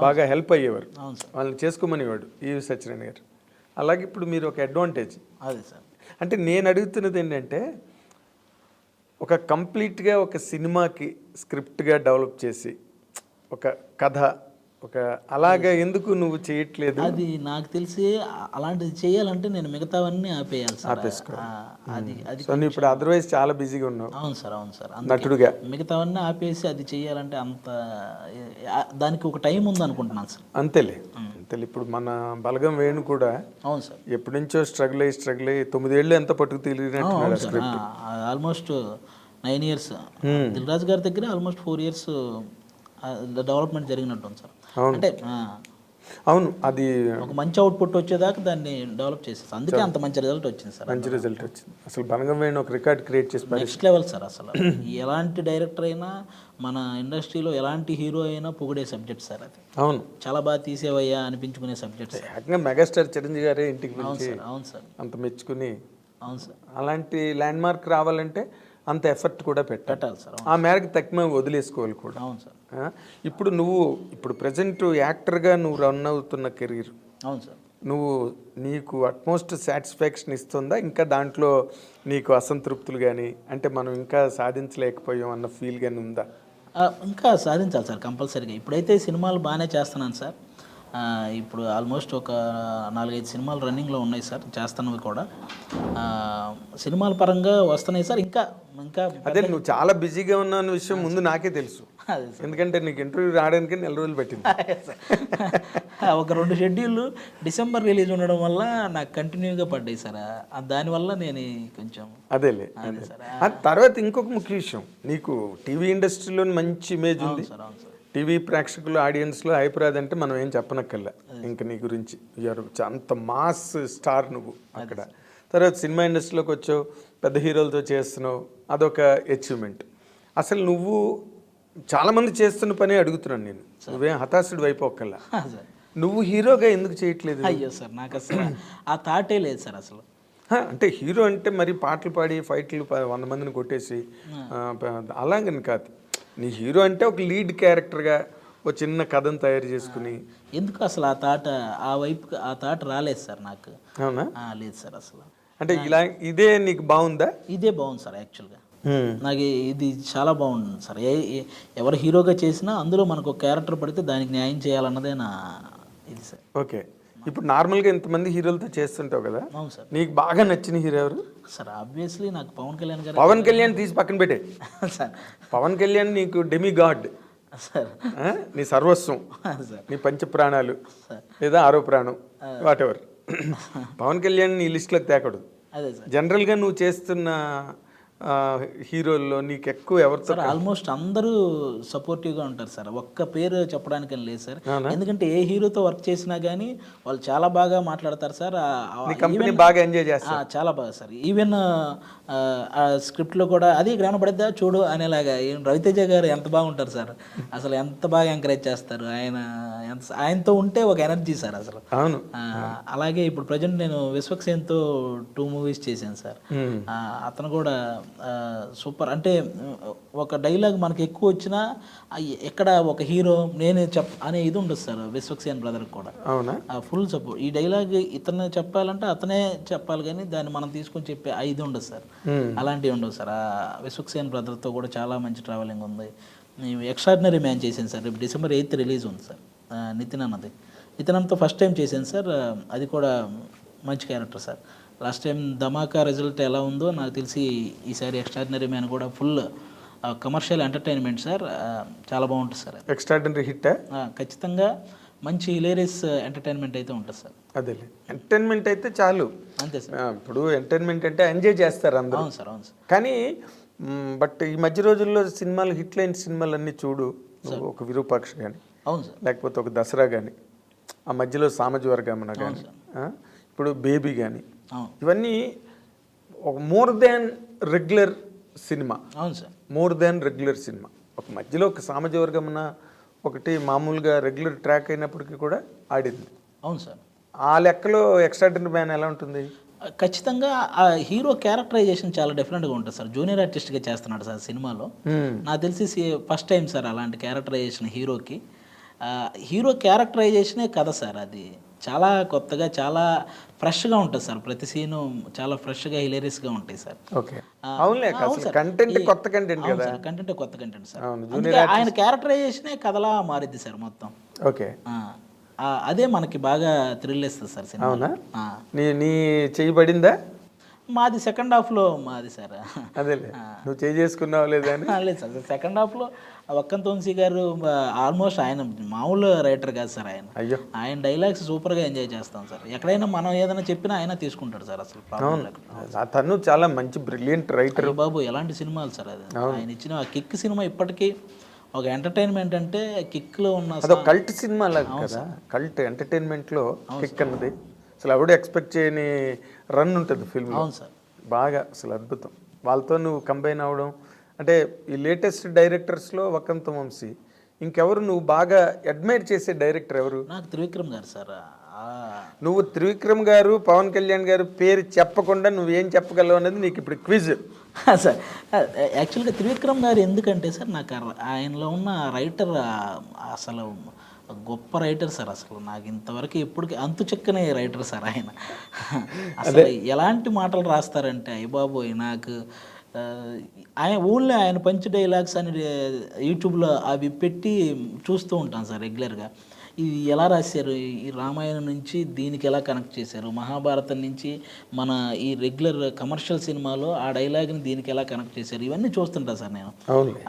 బాగా హెల్ప్ అయ్యేవారు. వాళ్ళని చేసుకోమనేవాడు ఈవి సత్యనారాయణ గారు. అలాగే ఇప్పుడు మీరు ఒక అడ్వాంటేజ్. అదే సార్. అంటే నేను అడుగుతున్నది ఏంటంటే, ఒక కంప్లీట్గా ఒక సినిమాకి స్క్రిప్ట్గా డెవలప్ చేసి ఒక కథ ఒక అలాగా ఎందుకు నువ్వు చేయట్లేదు? అది నాకు తెలిసి అలాంటిది చేయాలంటే నేను మిగతావన్నీ ఆపేయాలి సార్. అది ఇప్పుడు అదర్వైజ్ చాలా బిజీగా ఉన్నావు. అవును సార్, అవును సార్. నటుడుగా మిగతావన్నీ ఆపేసి అది చేయాలంటే అంత దానికి ఒక టైం ఉంది అనుకుంటున్నాను సార్. అంతేలే. ఇప్పుడు మన బలగం వేణు కూడా అవును సార్ ఎప్పటి నుంచో స్ట్రగుల్ అయ్యి 9 ఏళ్ళు ఎంత పట్టుకు తెలియనట్టు ఆల్మోస్ట్ 9 years. దిల్ రాజు గారి దగ్గర ఆల్మోస్ట్ 4 years డెవలప్మెంట్ జరిగినట్టు సార్. అంటే అవును, అది ఒక మంచి అవుట్పుట్ వచ్చేదాకా దాన్ని డెవలప్ చేసేసి అందుకే అంత మంచి రిజల్ట్ వచ్చింది సార్. మంచి రిజల్ట్ వచ్చింది. అసలు బలగం వేణు ఒక రికార్డ్ క్రియేట్ చేసి నెక్స్ట్ లెవెల్ సార్. అసలు ఎలాంటి డైరెక్టర్ అయినా మన ఇండస్ట్రీలో ఎలాంటి హీరో అయినా పొగిడే సబ్జెక్ట్ సార్ అది. అవును, చాలా బాగా తీసేవయ్యా అనిపించుకునే సబ్జెక్ట్. ఏకంగా మెగాస్టార్ చిరంజీవి గారే ఇంటికి పిలిచి అవును సార్ అంత మెచ్చుకుని. అవును సార్. అలాంటి ల్యాండ్ మార్క్ రావాలంటే అంత ఎఫర్ట్ కూడా పెట్టాలి సార్. ఆ మేరకు తక్కువ వదిలేసుకోవాలి కూడా. అవును సార్. ఇప్పుడు ప్రజెంట్ యాక్టర్గా నువ్వు రన్ అవుతున్న కెరీర్, అవును సార్, నీకు అట్మోస్ట్ సాటిస్ఫాక్షన్ ఇస్తుందా? ఇంకా దాంట్లో నీకు అసంతృప్తులు కానీ, అంటే మనం ఇంకా సాధించలేకపోయాం అన్న ఫీల్ కానీ ఉందా? ఇంకా సాధించాలి సార్ కంపల్సరీగా. ఇప్పుడైతే సినిమాలు బాగానే చేస్తున్నాను సార్. ఇప్పుడు ఆల్మోస్ట్ ఒక 4-5 సినిమాలు రన్నింగ్లో ఉన్నాయి సార్, చేస్తున్నవి కూడా. సినిమాల పరంగా వస్తున్నాయి సార్. ఇంకా అదే నువ్వు చాలా బిజీగా ఉన్న విషయం ముందు నాకే తెలుసు. ఎందుకంటే నీకు ఇంటర్వ్యూ రావడానికి 4 రోజులు పట్టింది. ఒక 2 షెడ్యూళ్ళు డిసెంబర్ రిలీజ్ ఉండడం వల్ల నాకు కంటిన్యూగా పడ్డాయి సార్. దానివల్ల నేను కొంచెం అదేలే. తర్వాత ఇంకొక ముఖ్య విషయం, నీకు టీవీ ఇండస్ట్రీలో మంచి ఇమేజ్ ఉంది. టీవీ ప్రేక్షకులు ఆడియన్స్లో హైపరాజ్ అంటే మనం ఏం చెప్పనక్కర్లే ఇంకా నీ గురించి. అంత మాస్ స్టార్ నువ్వు అక్కడ. తర్వాత సినిమా ఇండస్ట్రీలోకి వచ్చావు, పెద్ద హీరోలతో చేస్తున్నావు, అదొక అచీవ్మెంట్. అసలు నువ్వు చాలామంది చేస్తున్న పని అడుగుతున్నాను నేను, నువ్వేం హతాశుడు అయిపోకల్లా. నువ్వు హీరోగా ఎందుకు చేయట్లేదు? అయ్యో సార్, నాకు అసలు ఆ థాటే లేదు సార్ అసలు. అంటే హీరో అంటే మరి పాటలు పాడి ఫైట్లు 100 మందిని కొట్టేసి అలాగని కాదు. నీ హీరో అంటే ఒక లీడ్ క్యారెక్టర్గా ఒక చిన్న కథను తయారు చేసుకుని. ఎందుకు అసలు ఆ థాట్ రాలేదు సార్ నాకు. అవునా? లేదు సార్ అసలు. అంటే ఇదే నీకు బాగుందా? ఇదే బాగుంది సార్ యాక్చువల్గా. నాకు ఇది చాలా బాగుంది సార్. ఎవరు హీరోగా చేసినా అందులో మనకు ఒక క్యారెక్టర్ పడితే దానికి న్యాయం చేయాలన్నదే నా ఇది సార్. ఓకే. ఇప్పుడు నార్మల్గా ఇంతమంది హీరోలతో చేస్తుంటావు కదా. అవును సార్. నీకు బాగా నచ్చిన హీరో ఎవరు? సార్ ఆబ్వియస్లీ నాకు పవన్ కళ్యాణ్ గారు. పవన్ కళ్యాణ్ తీసి పక్కన పెట్టే సార్. పవన్ కళ్యాణ్ నీకు డెమి గాడ్ సార్, నీ సర్వస్వం, నీ పంచ ప్రాణాలు లేదా 6వ ప్రాణం, వాట్ ఎవర్. పవన్ కళ్యాణ్ నీ లిస్టులోకి తేకూడదు. అదే సార్. జనరల్గా నువ్వు చేస్తున్న హీరోల్లో నీకు ఎక్కువ ఎవరు సార్? ఆల్మోస్ట్ అందరూ సపోర్టివ్గా ఉంటారు సార్. ఒక్క పేరు చెప్పడానికి లేదు సార్. ఎందుకంటే ఏ హీరోతో వర్క్ చేసినా కానీ వాళ్ళు చాలా బాగా మాట్లాడతారు సార్. కంపెనీ బాగా ఎంజాయ్ చేస్తారు. చాలా బాగా సార్. ఈవెన్ స్క్రిప్ట్లో కూడా అది గ్రహణ పడిద్దా చూడు అనేలాగా రవితేజ గారు ఎంత బాగుంటారు సార్. అసలు ఎంత బాగా ఎంకరేజ్ చేస్తారు. ఆయనతో ఉంటే ఒక ఎనర్జీ సార్ అసలు. అవును. అలాగే ఇప్పుడు ప్రజెంట్ నేను విశ్వక్సేన్తో 2 movies చేశాను సార్. అతను కూడా సూపర్. అంటే ఒక డైలాగ్ మనకి ఎక్కువ వచ్చినా ఎక్కడ ఒక హీరో నేనే అనే ఇది ఉండదు సార్ విశ్వక్సేన్ బ్రదర్కి కూడా. అవునా? Full support. ఈ డైలాగ్ ఇతను చెప్పాలంటే అతనే చెప్పాలి, కానీ దాన్ని మనం తీసుకొని చెప్పే ఇది ఉండదు సార్. అలాంటివి ఉండవు సార్. విశ్వక్సేన్ బ్రదర్తో కూడా చాలా మంచి ట్రావెలింగ్ ఉంది. ఎక్స్ట్రాడినరీ మ్యాన్ చేశాను సార్. రేపు December 8th రిలీజ్ ఉంది సార్. నితిన్ అన్నతో ఫస్ట్ టైం చేశాను సార్. అది కూడా మంచి క్యారెక్టర్ సార్. లాస్ట్ టైం ధమాకా రిజల్ట్ ఎలా ఉందో నాకు తెలిసి ఈసారి ఎక్స్ట్రాడినరీ మ్యాన్ కూడా ఫుల్ కమర్షియల్ ఎంటర్టైన్మెంట్ సార్. చాలా బాగుంటుంది సార్. ఎక్స్ట్రాడినరీ హిట్ ఖచ్చితంగా మంచి హిలేరియస్ ఎంటర్టైన్మెంట్ అయితే ఉంటుంది సార్. అదే ఎంటర్టైన్మెంట్ అయితే చాలు, అంతే సార్. ఇప్పుడు ఎంటర్టైన్మెంట్ అంటే ఎంజాయ్ చేస్తారు అందరూ. అవును సార్, అవును సార్. కానీ బట్ ఈ మధ్య రోజుల్లో సినిమాలు హిట్ లైన్ సినిమాలు అన్నీ చూడు, ఒక విరూపాక్ష కానీ, అవును సార్, లేకపోతే ఒక దసరా కానీ, ఆ మధ్యలో సామజవర్గమన కానీ, ఇప్పుడు బేబీ కానీ, ఇవన్నీ ఒక మోర్ దాన్ రెగ్యులర్ సినిమా. అవును sir, more than regular cinema. ఒక మధ్యలో ఒక సామజవర్గమన ఒకటి మామూలుగా రెగ్యులర్ ట్రాక్ అయినప్పటికీ కూడా ఆడింది. అవును సార్. ఆ లెక్కలో ఎక్స్ట్రాడినరీ మ్యాన్ ఎలా ఉంటుంది? ఖచ్చితంగా ఆ హీరో క్యారెక్టరైజేషన్ చాలా డిఫరెంట్గా ఉంటుంది సార్. జూనియర్ ఆర్టిస్ట్గా చేస్తున్నాడు సార్ సినిమాలో. నాకు తెలిసి ఫస్ట్ టైం సార్ అలాంటి క్యారెక్టరైజేషన్ హీరోకి. హీరో క్యారెక్టరైజేషనే కథ సార్. అది చాలా కొత్తగా, చాలా ఫ్రెష్గా ఉంటుంది సార్. ప్రతి సీను చాలా ఫ్రెష్గా హిలేరియస్గా ఉంటాయి సార్. ఓకే, అవునులే, కంటెంట్ కొత్త కంటెంట్ కదా. కంటెంట్ కొత్త కంటెంట్ సార్. ఆయన క్యారెక్టరైజేషనే కథలా మారిద్ది సార్ మొత్తం. ఓకే, అదే మనకి బాగా థ్రిల్ ఇస్తుంది సార్ సినిమా. అవునా? నీ చేయబడిందా? మాది సెకండ్ హాఫ్లో మాది సార్. అదే నువ్వు చేసుకున్నావు లేదా? లేదు సార్, సెకండ్ హాఫ్లో వక్కంత వంశీ గారు ఆల్మోస్ట్ ఆయన మామూలు రైటర్ కాదు సార్. ఆయన డైలాగ్స్ సూపర్గా ఎంజాయ్ చేస్తాం సార్. ఎక్కడైనా మనం ఏదైనా చెప్పినా ఆయన తీసుకుంటాడు సార్. అసలు తను చాలా మంచి బ్రిలియంట్ రైటర్ బాబు. ఎలాంటి సినిమాలు సార్ అది. ఆయన ఇచ్చిన ఆ కిక్ సినిమా ఇప్పటికీ ఒక ఎంటర్టైన్మెంట్ అంటే కిక్లో ఉన్న కల్ట్ సినిమా లాగా కదా. కల్ట్ ఎంటర్టైన్మెంట్లో కిక్ అన్నది అసలు ఎవడు ఎక్స్పెక్ట్ చేయని రన్ ఉంటుంది ఫిల్మ్. అవును సార్, బాగా అసలు అద్భుతం. వాళ్ళతో నువ్వు కంబైన్ అవ్వడం అంటే ఈ లేటెస్ట్ డైరెక్టర్స్లో వక్కంత వంశీ. ఇంకెవరు నువ్వు బాగా అడ్మైర్ చేసే డైరెక్టర్ ఎవరు? నాకు త్రివిక్రమ్ గారు సార్. నువ్వు త్రివిక్రమ్ గారు, పవన్ కళ్యాణ్ గారు పేరు చెప్పకుండా నువ్వేం చెప్పగలవు అనేది నీకు ఇప్పుడు క్విజ్ సార్. యాక్చువల్గా త్రివిక్రమ్ గారు ఎందుకంటే సార్ నాకు ఆయనలో ఉన్న రైటర్ అసలు గొప్ప రైటర్ సార్. అసలు నాకు ఇంతవరకు ఎప్పటికీ అంతు చెక్కనే రైటర్ సార్ ఆయన. అసలు ఎలాంటి మాటలు రాస్తారంటే అయ్యబాబోయ్. నాకు ఆయన ఊళ్ళో ఆయన పంచ్ డైలాగ్స్ అని యూట్యూబ్లో అవి పెట్టి చూస్తూ ఉంటాను సార్ రెగ్యులర్గా. ఇది ఎలా రాశారు, ఈ రామాయణం నుంచి దీనికి ఎలా కనెక్ట్ చేశారు, మహాభారతం నుంచి మన ఈ రెగ్యులర్ కమర్షియల్ సినిమాలో ఆ డైలాగ్ని దీనికి ఎలా కనెక్ట్ చేశారు, ఇవన్నీ చూస్తుంటాను సార్ నేను.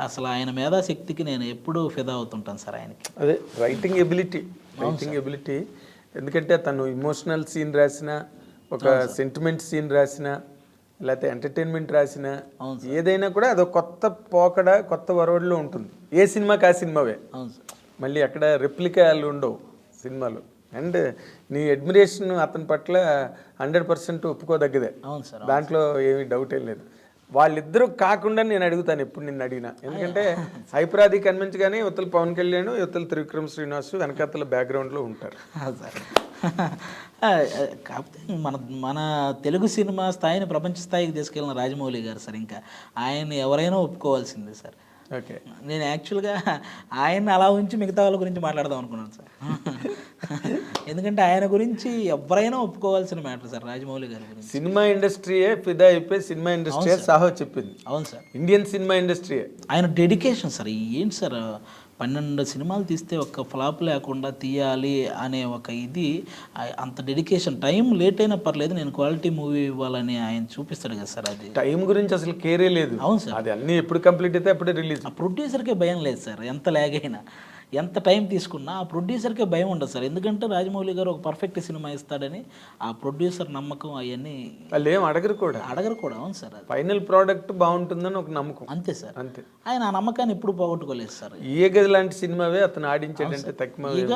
అసలు ఆయన మేధాశక్తికి నేను ఎప్పుడూ ఫిదా అవుతుంటాను సార్ ఆయనకి. అదే రైటింగ్ ఎబిలిటీ. ఎందుకంటే తను ఇమోషనల్ సీన్ రాసిన, ఒక సెంటిమెంట్ సీన్ రాసిన, లేకపోతే ఎంటర్టైన్మెంట్ రాసిన, ఏదైనా కూడా అదొక కొత్త పోకడ, కొత్త వరవడిలో ఉంటుంది. ఏ సినిమాకి ఆ సినిమావే. అవును సార్. మళ్ళీ అక్కడ రెప్లికాలు ఉండవు సినిమాలు. అండ్ నీ అడ్మిరేషన్ అతని పట్ల 100% ఒప్పుకోదగ్గదే. అవును సార్, దాంట్లో ఏమీ డౌట్ ఏం లేదు. వాళ్ళిద్దరూ కాకుండా నేను అడుగుతాను ఎప్పుడు నిన్ను అడిగినా. ఎందుకంటే హైపరాది కనిపించగానే యువతల పవన్ కళ్యాణ్, యువతల త్రివిక్రమ్ శ్రీనివాస్ వెనకాతల బ్యాక్గ్రౌండ్లో ఉంటారు సార్. కాకపోతే మన తెలుగు సినిమా స్థాయిని ప్రపంచ స్థాయికి తీసుకెళ్ళిన రాజమౌళి గారు సార్. ఇంకా ఆయన్ని ఎవరైనా ఒప్పుకోవాల్సిందే సార్. ఓకే, నేను యాక్చువల్గా ఆయన్ని అలా ఉంచి మిగతా వాళ్ళ గురించి మాట్లాడదాం అనుకున్నాను సార్. ఎందుకంటే ఆయన గురించి ఎవరైనా ఒప్పుకోవాల్సిన మ్యాటర్ సార్ రాజమౌళి గారి గురించి. సినిమా ఇండస్ట్రీయే ఫిదా అయిపోయి సినిమా ఇండస్ట్రీ సాహో చెప్పింది. అవును సార్, ఇండియన్ సినిమా ఇండస్ట్రీయే. ఆయన డెడికేషన్ సార్. ఏంటి సార్, 12 సినిమాలు తీస్తే ఒక్క ఫ్లాప్ లేకుండా తీయాలి అనే ఒక ఇది, అంత డెడికేషన్. టైం లేట్ అయినా పర్లేదు, నేను క్వాలిటీ మూవీ ఇవ్వాలని ఆయన చూపిస్తాడు కదా సార్. అది టైం గురించి అసలు కేరే లేదు. అవును సార్, అది అన్నీ ఎప్పుడు కంప్లీట్ అయితే అప్పుడే రిలీజ్. ఆ ప్రొడ్యూసర్కే భయం లేదు సార్. ఎంత లాగ్ అయినా, ఎంత టైం తీసుకున్నా ఆ ప్రొడ్యూసర్కే భయం ఉండదు సార్. ఎందుకంటే రాజమౌళి గారు ఒక పర్ఫెక్ట్ సినిమా ఇస్తాడని ఆ ప్రొడ్యూసర్ నమ్మకం, అవన్నీ వాళ్ళు ఏం అడగరు కూడా. అవును సార్, ఫైనల్ ప్రోడక్ట్ బాగుంటుందని ఒక నమ్మకం. అంతే సార్, అంతే. ఆయన ఆ నమ్మకాన్ని ఎప్పుడు పోగొట్టుకోలేదు సార్. ఈగ లాంటి సినిమావే అతను ఆడించాడంటే తక్కువ. ఈగ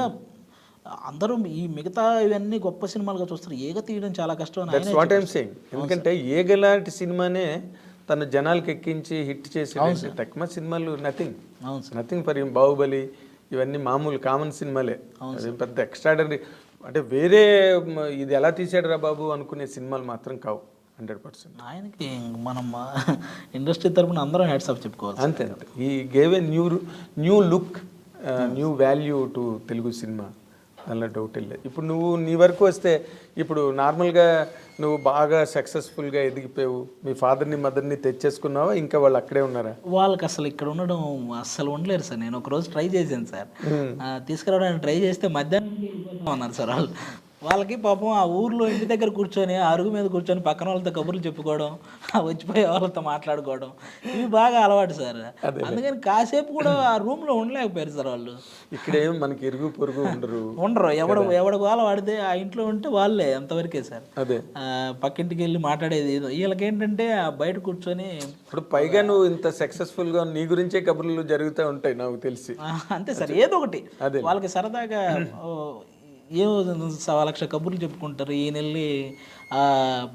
అందరూ ఈ మిగతా ఇవన్నీ గొప్ప సినిమాలుగా చూస్తారు, ఈగ తీయడం చాలా కష్టం. What I'm saying. ఎందుకంటే ఈగ లాంటి సినిమానే తన జనాలకి ఎక్కించి హిట్ చేసి తక్కువ సినిమాలు నథింగ్ ఫర్ హిమ్. బాహుబలి ఇవన్నీ మామూలు కామన్ సినిమాలే. అదేం పెద్ద ఎక్స్ట్రాడనరీ అంటే వేరే ఇది ఎలా తీసాడు రా బాబు అనుకునే సినిమాలు మాత్రం కావు. 100%. ఆయనకి మనం ఇండస్ట్రీ తరపున అందరం హ్యాట్స్ ఆఫ్ చెప్పుకోవాలి. అంతే అంతే. ఈ gave a new look, new value to Telugu cinema, దానిలో డౌట్ లేదు. ఇప్పుడు నువ్వు నీ వరకు వస్తే, ఇప్పుడు నార్మల్గా నువ్వు బాగా సక్సెస్ఫుల్గా ఎదిగిపోయావు, మీ ఫాదర్ని మదర్ని తెచ్చేసుకున్నావా, ఇంకా వాళ్ళు అక్కడే ఉన్నారా? వాళ్ళకి అసలు ఇక్కడ ఉండడం అస్సలు ఉండలేరు సార్. నేను ఒక రోజు ట్రై చేశాను సార్, తీసుకురావడానికి ట్రై చేస్తే మధ్యాహ్నం వెళ్ళిపోతాం అన్నారు సార్ వాళ్ళు. వాళ్ళకి పాపం ఆ ఊర్లో ఇంటి దగ్గర కూర్చొని అరుగు మీద కూర్చొని పక్కన వాళ్ళతో కబుర్లు చెప్పుకోవడం, వచ్చిపోయే వాళ్ళతో మాట్లాడుకోవడం, ఇవి బాగా అలవాటు సార్. అందుకని కాసేపు కూడా ఆ రూమ్లో ఉండలేకపోయారు సార్ వాళ్ళు. ఇక్కడేం మనకి ఇరుగు పొరుగు ఉండరు. ఎవడు వాళ్ళ వాడితే ఆ ఇంట్లో ఉంటే వాళ్ళే అంతవరకే సార్. అదే పక్కింటికి వెళ్ళి మాట్లాడేది వీళ్ళకేంటంటే బయట కూర్చొని. ఇప్పుడు పైగా నువ్వు ఇంత సక్సెస్ఫుల్గా నీ గురించే కబుర్లు జరుగుతూ ఉంటాయి నాకు తెలిసి. అంతే సార్, ఏదో ఒకటి వాళ్ళకి సరదాగా ఏమో 1,00,000 కబుర్లు చెప్పుకుంటారు. ఈ నెల్లి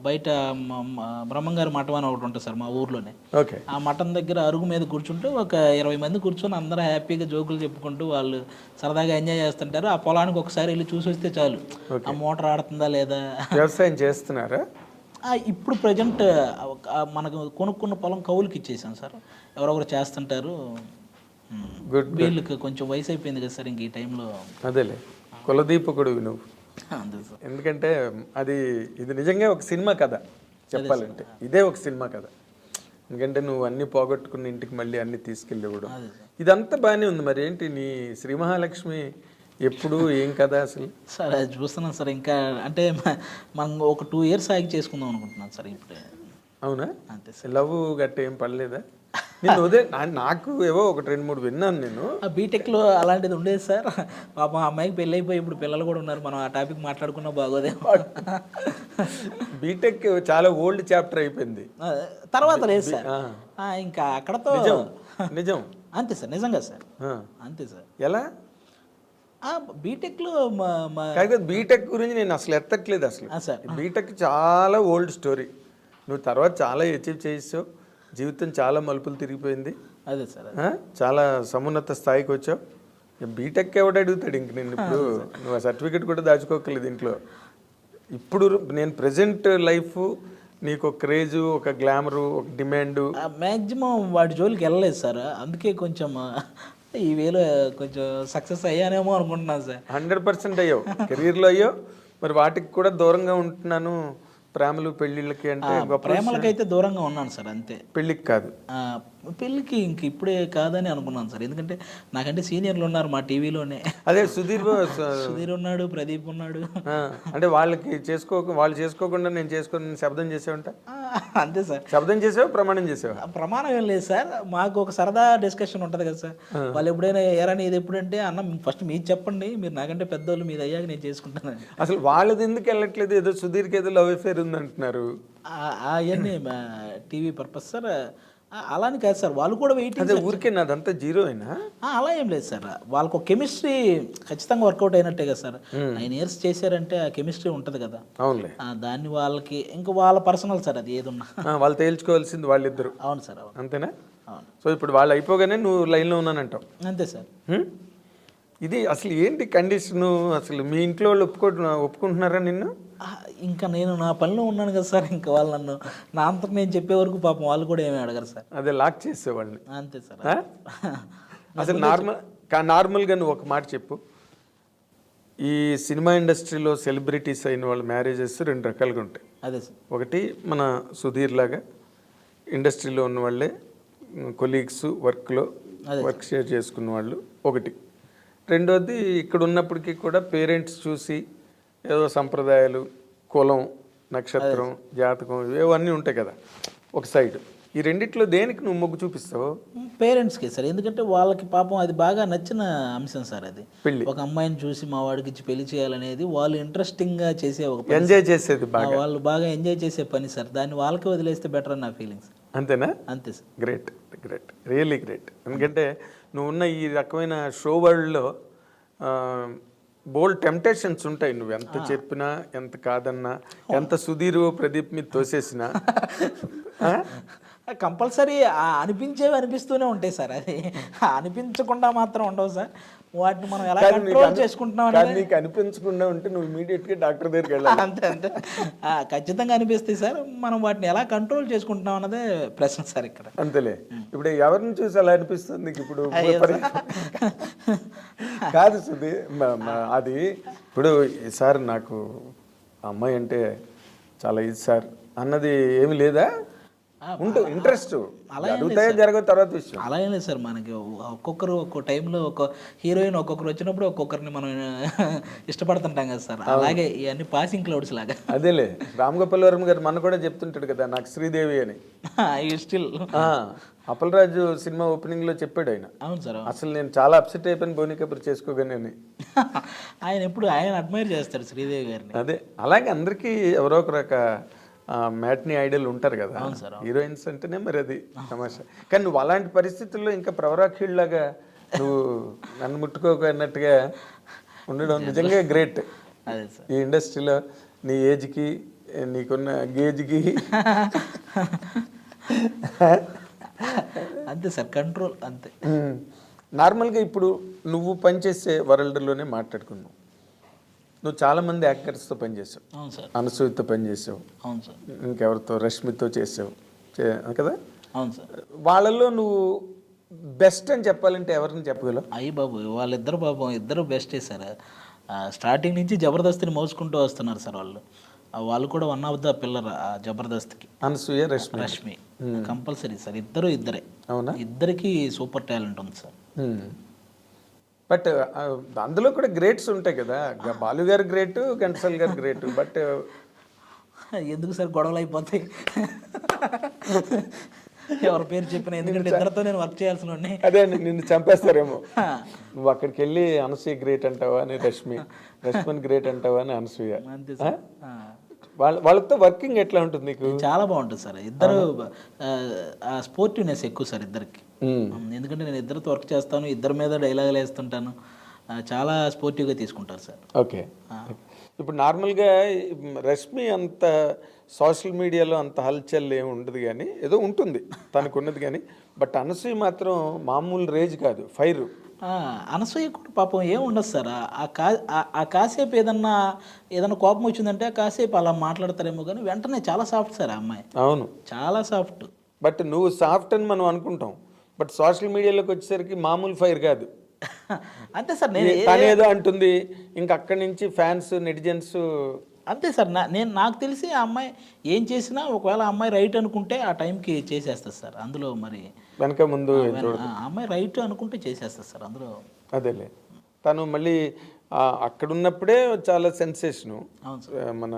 బయట బ్రహ్మంగారి మఠం అని ఒకటి ఉంటుంది సార్ మా ఊర్లోనే. ఓకే. ఆ మఠం దగ్గర అరుగు మీద కూర్చుంటూ ఒక 20 మంది కూర్చొని అందరూ హ్యాపీగా జోకులు చెప్పుకుంటూ వాళ్ళు సరదాగా ఎంజాయ్ చేస్తుంటారు. ఆ పొలానికి ఒకసారి వెళ్ళి చూసి వస్తే చాలు, ఆ మోటార్ ఆడుతుందా లేదా. వ్యవసాయం చేస్తున్నారా? ఇప్పుడు ప్రజెంట్ మనకు కొనుక్కున్న పొలం కౌలుకి ఇచ్చేసాం సార్, ఎవరొకరు చేస్తుంటారు. వీళ్ళకి కొంచెం వయసు అయిపోయింది కదా సార్ ఇంక ఈ టైంలో. అదేలే, కులదీపకుడు నువ్వు. ఎందుకంటే ఇది నిజంగా ఒక సినిమా కథ చెప్పాలంటే, ఇదే ఒక సినిమా కథ. ఎందుకంటే నువ్వు అన్ని పోగొట్టుకున్న ఇంటికి మళ్ళీ అన్ని తీసుకెళ్ళి ఇవ్వడం, ఇదంతా బాగానే ఉంది. మరి ఏంటి నీ శ్రీ మహాలక్ష్మి ఎప్పుడు ఏం కదా అసలు? సార్ అది చూస్తున్నాను సార్, ఇంకా అంటే మనం ఒక 2 years ఆగి చేసుకుందాం అనుకుంటున్నాను సార్ ఇప్పుడే. అవునా? అంతే సార్. లవ్ గట్ట ఏం పడలేదా? నేను నాకు ఏవో 1-2-3 విన్నాను నేను. బీటెక్లో అలాంటిది ఉండేది సార్. పాపం అమ్మాయికి పెళ్ళి అయిపోయి ఇప్పుడు పిల్లలు కూడా ఉన్నారు, మనం ఆ టాపిక్ మాట్లాడుకున్నా బాగోదేమో. బీటెక్ చాలా ఓల్డ్ చాప్టర్ అయిపోయింది, తర్వాత లేదు సార్. ఇంకా అక్కడతో నిజం. అంతే సార్, నిజంగా సార్, అంతే సార్. ఎలా బీటెక్లో బీటెక్ గురించి నేను అసలు ఎత్తట్లేదు అసలు. బీటెక్ చాలా ఓల్డ్ స్టోరీ. నువ్వు తర్వాత చాలా అచీవ్ చేసావు, జీవితం చాలా మలుపులు తిరిగిపోయింది. అదే సార్, చాలా సమున్నత స్థాయికి వచ్చావు. బీటెక్ ఎవడు అడుగుతాడు ఇంక నేను? ఇప్పుడు నువ్వు ఆ సర్టిఫికెట్ కూడా దాచుకోకలేదు ఇంట్లో. ఇప్పుడు నేను ప్రజెంట్ లైఫ్ నీకు ఒక క్రేజు, ఒక గ్లామరు, ఒక డిమాండు, మ్యాక్సిమం వాటి జోలికి వెళ్ళలేదు సార్. అందుకే కొంచెం ఈ వేలో కొంచెం సక్సెస్ అయ్యానేమో అనుకుంటున్నాను సార్. 100% అయ్యావు, కెరీర్లో అయ్యావు. మరి వాటికి కూడా దూరంగా ఉంటున్నాను, ప్రేమలు పెళ్ళిళ్ళకి అంటే. ప్రేమలకైతే దూరంగా ఉన్నాను సార్, అంతే. పెళ్ళికి కాదు, పెళ్ళికి ఇంక ఇప్పుడే కాదని అనుకున్నాను సార్. ఎందుకంటే నాకంటే సీనియర్లు ఉన్నారు మా టీవీలోనే. అదే సుధీర్ ఉన్నాడు, ప్రదీప్ ఉన్నాడు. అంటే వాళ్ళు చేసుకోకుండా నేను చేసుకుని శబ్దం చేసేవంట. అంతే సార్. శబ్దం చేసావు, ప్రమాణం చేసావు? ప్రమాణం ఏం లేదు సార్, మాకు ఒక సరదా డిస్కషన్ ఉంటుంది కదా సార్. వాళ్ళు ఎప్పుడైనా ఏరని ఇది ఎప్పుడంటే అన్న ఫస్ట్ మీరు చెప్పండి, మీరు నాకంటే పెద్దోళ్ళు, మీది అయ్యాక నేను చేసుకుంటాను. అసలు వాళ్ళది ఎందుకు వెళ్ళట్లేదు? ఏదో సుధీర్కి ఏదో లవ్ అఫేర్ ఉంది అంటున్నారు. అవన్నీ టీవీ పర్పస్ సార్. అలాని కాదు సార్, వాళ్ళు కూడా వెయిటింగ్. ఊరికే నాదంతా జీరో అయినా అలా ఏం లేదు సార్. వాళ్ళకు ఒక కెమిస్ట్రీ ఖచ్చితంగా వర్కౌట్ అయినట్టే కదా సార్. 9 years చేశారంటే ఆ కెమిస్ట్రీ ఉంటుంది కదా. అవునులే. దాన్ని వాళ్ళకి ఇంకా వాళ్ళ పర్సనల్ సార్, అది ఏదున్నా వాళ్ళు తేల్చుకోవాల్సింది వాళ్ళిద్దరు. అవును సార్, అవును. అంతేనా? అవును. సో ఇప్పుడు వాళ్ళు అయిపోగానే నువ్వు లైన్లో ఉన్నానంటావు. అంతే సార్. ఇది అసలు ఏంటి కండిషను? అసలు మీ ఇంట్లో వాళ్ళు ఒప్పుకుంటున్నారా నిన్ను? ఇంకా నేను నా పనిలో ఉన్నాను కదా సార్. ఇంకా వాళ్ళు నన్ను నా అంతకు నేను చెప్పే వరకు పాపం వాళ్ళు కూడా ఏమీ అడగరు సార్. అదే లాక్ చేసేవాళ్ళని. అంతే సార్. అసలు నార్మల్గా నువ్వు ఒక మాట చెప్పు. ఈ సినిమా ఇండస్ట్రీలో సెలబ్రిటీస్ అయిన వాళ్ళ మ్యారేజెస్ 2 రకాలుగా ఉంటాయి. అదే సార్. ఒకటి మన సుధీర్ లాగా ఇండస్ట్రీలో ఉన్న వాళ్ళే కొలీగ్స్, వర్క్ షేర్ చేసుకున్న వాళ్ళు ఒకటి. రెండోది ఇక్కడ ఉన్నప్పటికీ కూడా పేరెంట్స్ చూసి ఏదో సంప్రదాయాలు, కులం, నక్షత్రం, జాతకం, ఇవన్నీ ఉంటాయి కదా ఒక సైడ్. ఈ రెండిట్లో దేనికి నువ్వు మొగ్గు చూపిస్తావు? పేరెంట్స్కి సార్. ఎందుకంటే వాళ్ళకి పాపం అది బాగా నచ్చిన అంశం సార్. అది పెళ్ళి, ఒక అమ్మాయిని చూసి మా వాడికి ఇచ్చి పెళ్లి చేయాలనేది వాళ్ళు ఇంట్రెస్టింగ్గా చేసే ఒక పని, ఎంజాయ్ చేసేది, వాళ్ళు బాగా ఎంజాయ్ చేసే పని సార్. దాన్ని వాళ్ళకి వదిలేస్తే బెటర్ అని నా ఫీలింగ్స్. అంతేనా? అంతే సార్. Great, really great. ఎందుకంటే నువ్వు ఉన్న ఈ రకమైన షో వరల్డ్లో బోల్డ్ టెంప్టేషన్స్ ఉంటాయి. నువ్వు ఎంత చెప్పినా, ఎంత కాదన్నా, ఎంత సుధీర్ ప్రదీప్ మీద తోసేసినా కంపల్సరీ అనిపించేవి అనిపిస్తూనే ఉంటాయి సార్. అది అనిపించకుండా మాత్రం ఉండవు సార్. వాటిని మనం ఎలా కంట్రోల్ చేసుకుంటున్నాం కానీ అనేది నీకు అనిపించకుండా ఉంటే నువ్వు ఇమీడియట్గా డాక్టర్ దగ్గరికి వెళ్ళాలి. అంతే అంతే ఖచ్చితంగా అనిపిస్తాయి సార్. మనం వాటిని ఎలా కంట్రోల్ చేసుకుంటున్నాం అన్నదే ప్రశ్న సార్ ఇక్కడ. అంతేలే. ఇప్పుడు ఎవరిని చూసి అలా అనిపిస్తుంది నీకు ఇప్పుడు? కాదు సుధీ, అది ఇప్పుడు సార్ నాకు అమ్మాయి అంటే చాలా ఇది సార్ అన్నది ఏమి లేదా? ఇంట్రెస్ట్ అడుగుతాయో జరగదు తర్వాత విషయం. అలా ఏం లేదు సార్. మనకి ఒక్కొక్కరు ఒక్కో టైంలో ఒక హీరోయిన్ ఒక్కొక్కరు వచ్చినప్పుడు ఒక్కొక్కరిని మనం ఇష్టపడుతుంటాం కదా సార్. అలాగే ఇవన్నీ పాసింగ్ క్లౌడ్స్ లాగా. అదేలే, రామ్ గోపాల్ వర్మ గారు మన కూడా చెప్తుంటాడు కదా నాకు శ్రీదేవి అని. స్టిల్ అప్పలరాజు సినిమా ఓపెనింగ్ లో చెప్పాడు ఆయన. అవును సార్. అసలు నేను చాలా అప్సెట్ అయిపోయిన బోని కబుర్ చేసుకోగానే అని. ఆయన ఎప్పుడు ఆయన అడ్మైర్ చేస్తాడు శ్రీదేవి గారిని. అదే, అలాగే అందరికీ ఎవరో ఒక రక మ్యాట్ని ఐడల్ ఉంటారు కదా హీరోయిన్స్ అంటేనే, మరి అది తమాషా. కానీ నువ్వు అలాంటి పరిస్థితుల్లో ఇంకా ప్రవరాఖీళ్ళలాగా నువ్వు నన్ను ముట్టుకోక అన్నట్టుగా ఉండడం నిజంగా గ్రేట్. అదే సార్, ఈ ఇండస్ట్రీలో నీ ఏజ్కి నీకున్న గేజ్కి అంతే సార్, కంట్రోల్ అంతే. నార్మల్గా ఇప్పుడు నువ్వు పనిచేసే వరల్డ్లోనే మాట్లాడుకున్నావు. నువ్వు చాలామంది యాక్టర్స్తో పనిచేసావు. అవును సార్. అనసూయతో పనిచేసావు. అవును సార్. ఇంకెవరితో, రష్మితో చేసావు కదా. అవును సార్. వాళ్ళల్లో నువ్వు బెస్ట్ అని చెప్పాలంటే ఎవరిని చెప్పగలవు? అయ్యి బాబు, వాళ్ళిద్దరు బాబు ఇద్దరు బెస్టే సార్. స్టార్టింగ్ నుంచి జబర్దస్తిని మోసుకుంటూ వస్తున్నారు సార్ వాళ్ళు. వాళ్ళు కూడా వన్ ఆఫ్ ద పిల్లర్ జబర్దస్త్కి. Anasuya, Rashmi compulsory sir. ఇద్దరే. అవునా? ఇద్దరికి సూపర్ టాలెంట్ ఉంది సార్. బట్ అందులో కూడా గ్రేట్స్ ఉంటాయి కదా. బాలు గారు గ్రేట్, ఘంటసాల గారు గ్రేట్. బట్ ఎందుకు సార్ గొడవలు అయిపోతాయి ఎవరి పేరు చెప్పిన? ఎందుకంటే ఇద్దరితో నేను వర్క్ చేయాల్సిన వాడిని. అదే, నిన్ను చంపేస్తారేమో. నువ్వు అక్కడికి వెళ్ళి అనసూయ గ్రేట్ అంటావా అని రష్మిని గ్రేట్ అంటావా అని అనసూయ. అంతే సార్. వాళ్ళతో వర్కింగ్ ఎట్లా ఉంటుంది నీకు? చాలా బాగుంటుంది సార్. ఇద్దరు స్పోర్టివ్నెస్ ఎక్కువ సార్ ఇద్దరికి. ఎందుకంటే నేను ఇద్దరితో వర్క్ చేస్తాను, ఇద్దరి మీద డైలాగులు వేస్తుంటాను. చాలా స్పోర్టివ్గా తీసుకుంటారు సార్. ఓకే. ఇప్పుడు నార్మల్గా రష్మి అంత సోషల్ మీడియాలో అంత హల్చల్ ఏమి ఉండదు, కానీ ఏదో ఉంటుంది తనకు ఉన్నది. కానీ బట్ అనసూయ మాత్రం మామూలు రేంజ్ కాదు, ఫైర్. అనసూయ కూడా పాపం ఏం ఉండదు సార్. ఆ కాసేపు ఏదన్నా కోపం వచ్చిందంటే కాసేపు అలా మాట్లాడతారేమో, కానీ వెంటనే చాలా సాఫ్ట్ సార్ ఆ అమ్మాయి. అవును, చాలా సాఫ్ట్. బట్ నువ్వు సాఫ్ట్ అని మనం అనుకుంటాం, బట్ సోషల్ మీడియాలోకి వచ్చేసరికి మామూలు ఫైర్ కాదు. అంతే సార్. తనేదో అంటుంది, ఇంకా అక్కడి నుంచి ఫ్యాన్స్, నెటిజన్స్. అంతే సార్. నాకు తెలిసి ఆ అమ్మాయి ఏం చేసినా ఒకవేళ ఆ అమ్మాయి రైట్ అనుకుంటే ఆ టైంకి చేసేస్తుంది సార్. అందులో మరి వెనక ముందు ఆ అమ్మాయి రైట్ అనుకుంటే చేసేస్తుంది సార్ అందులో. అదేలే, తను మళ్ళీ అక్కడ ఉన్నప్పుడే చాలా సెన్సేషను. మన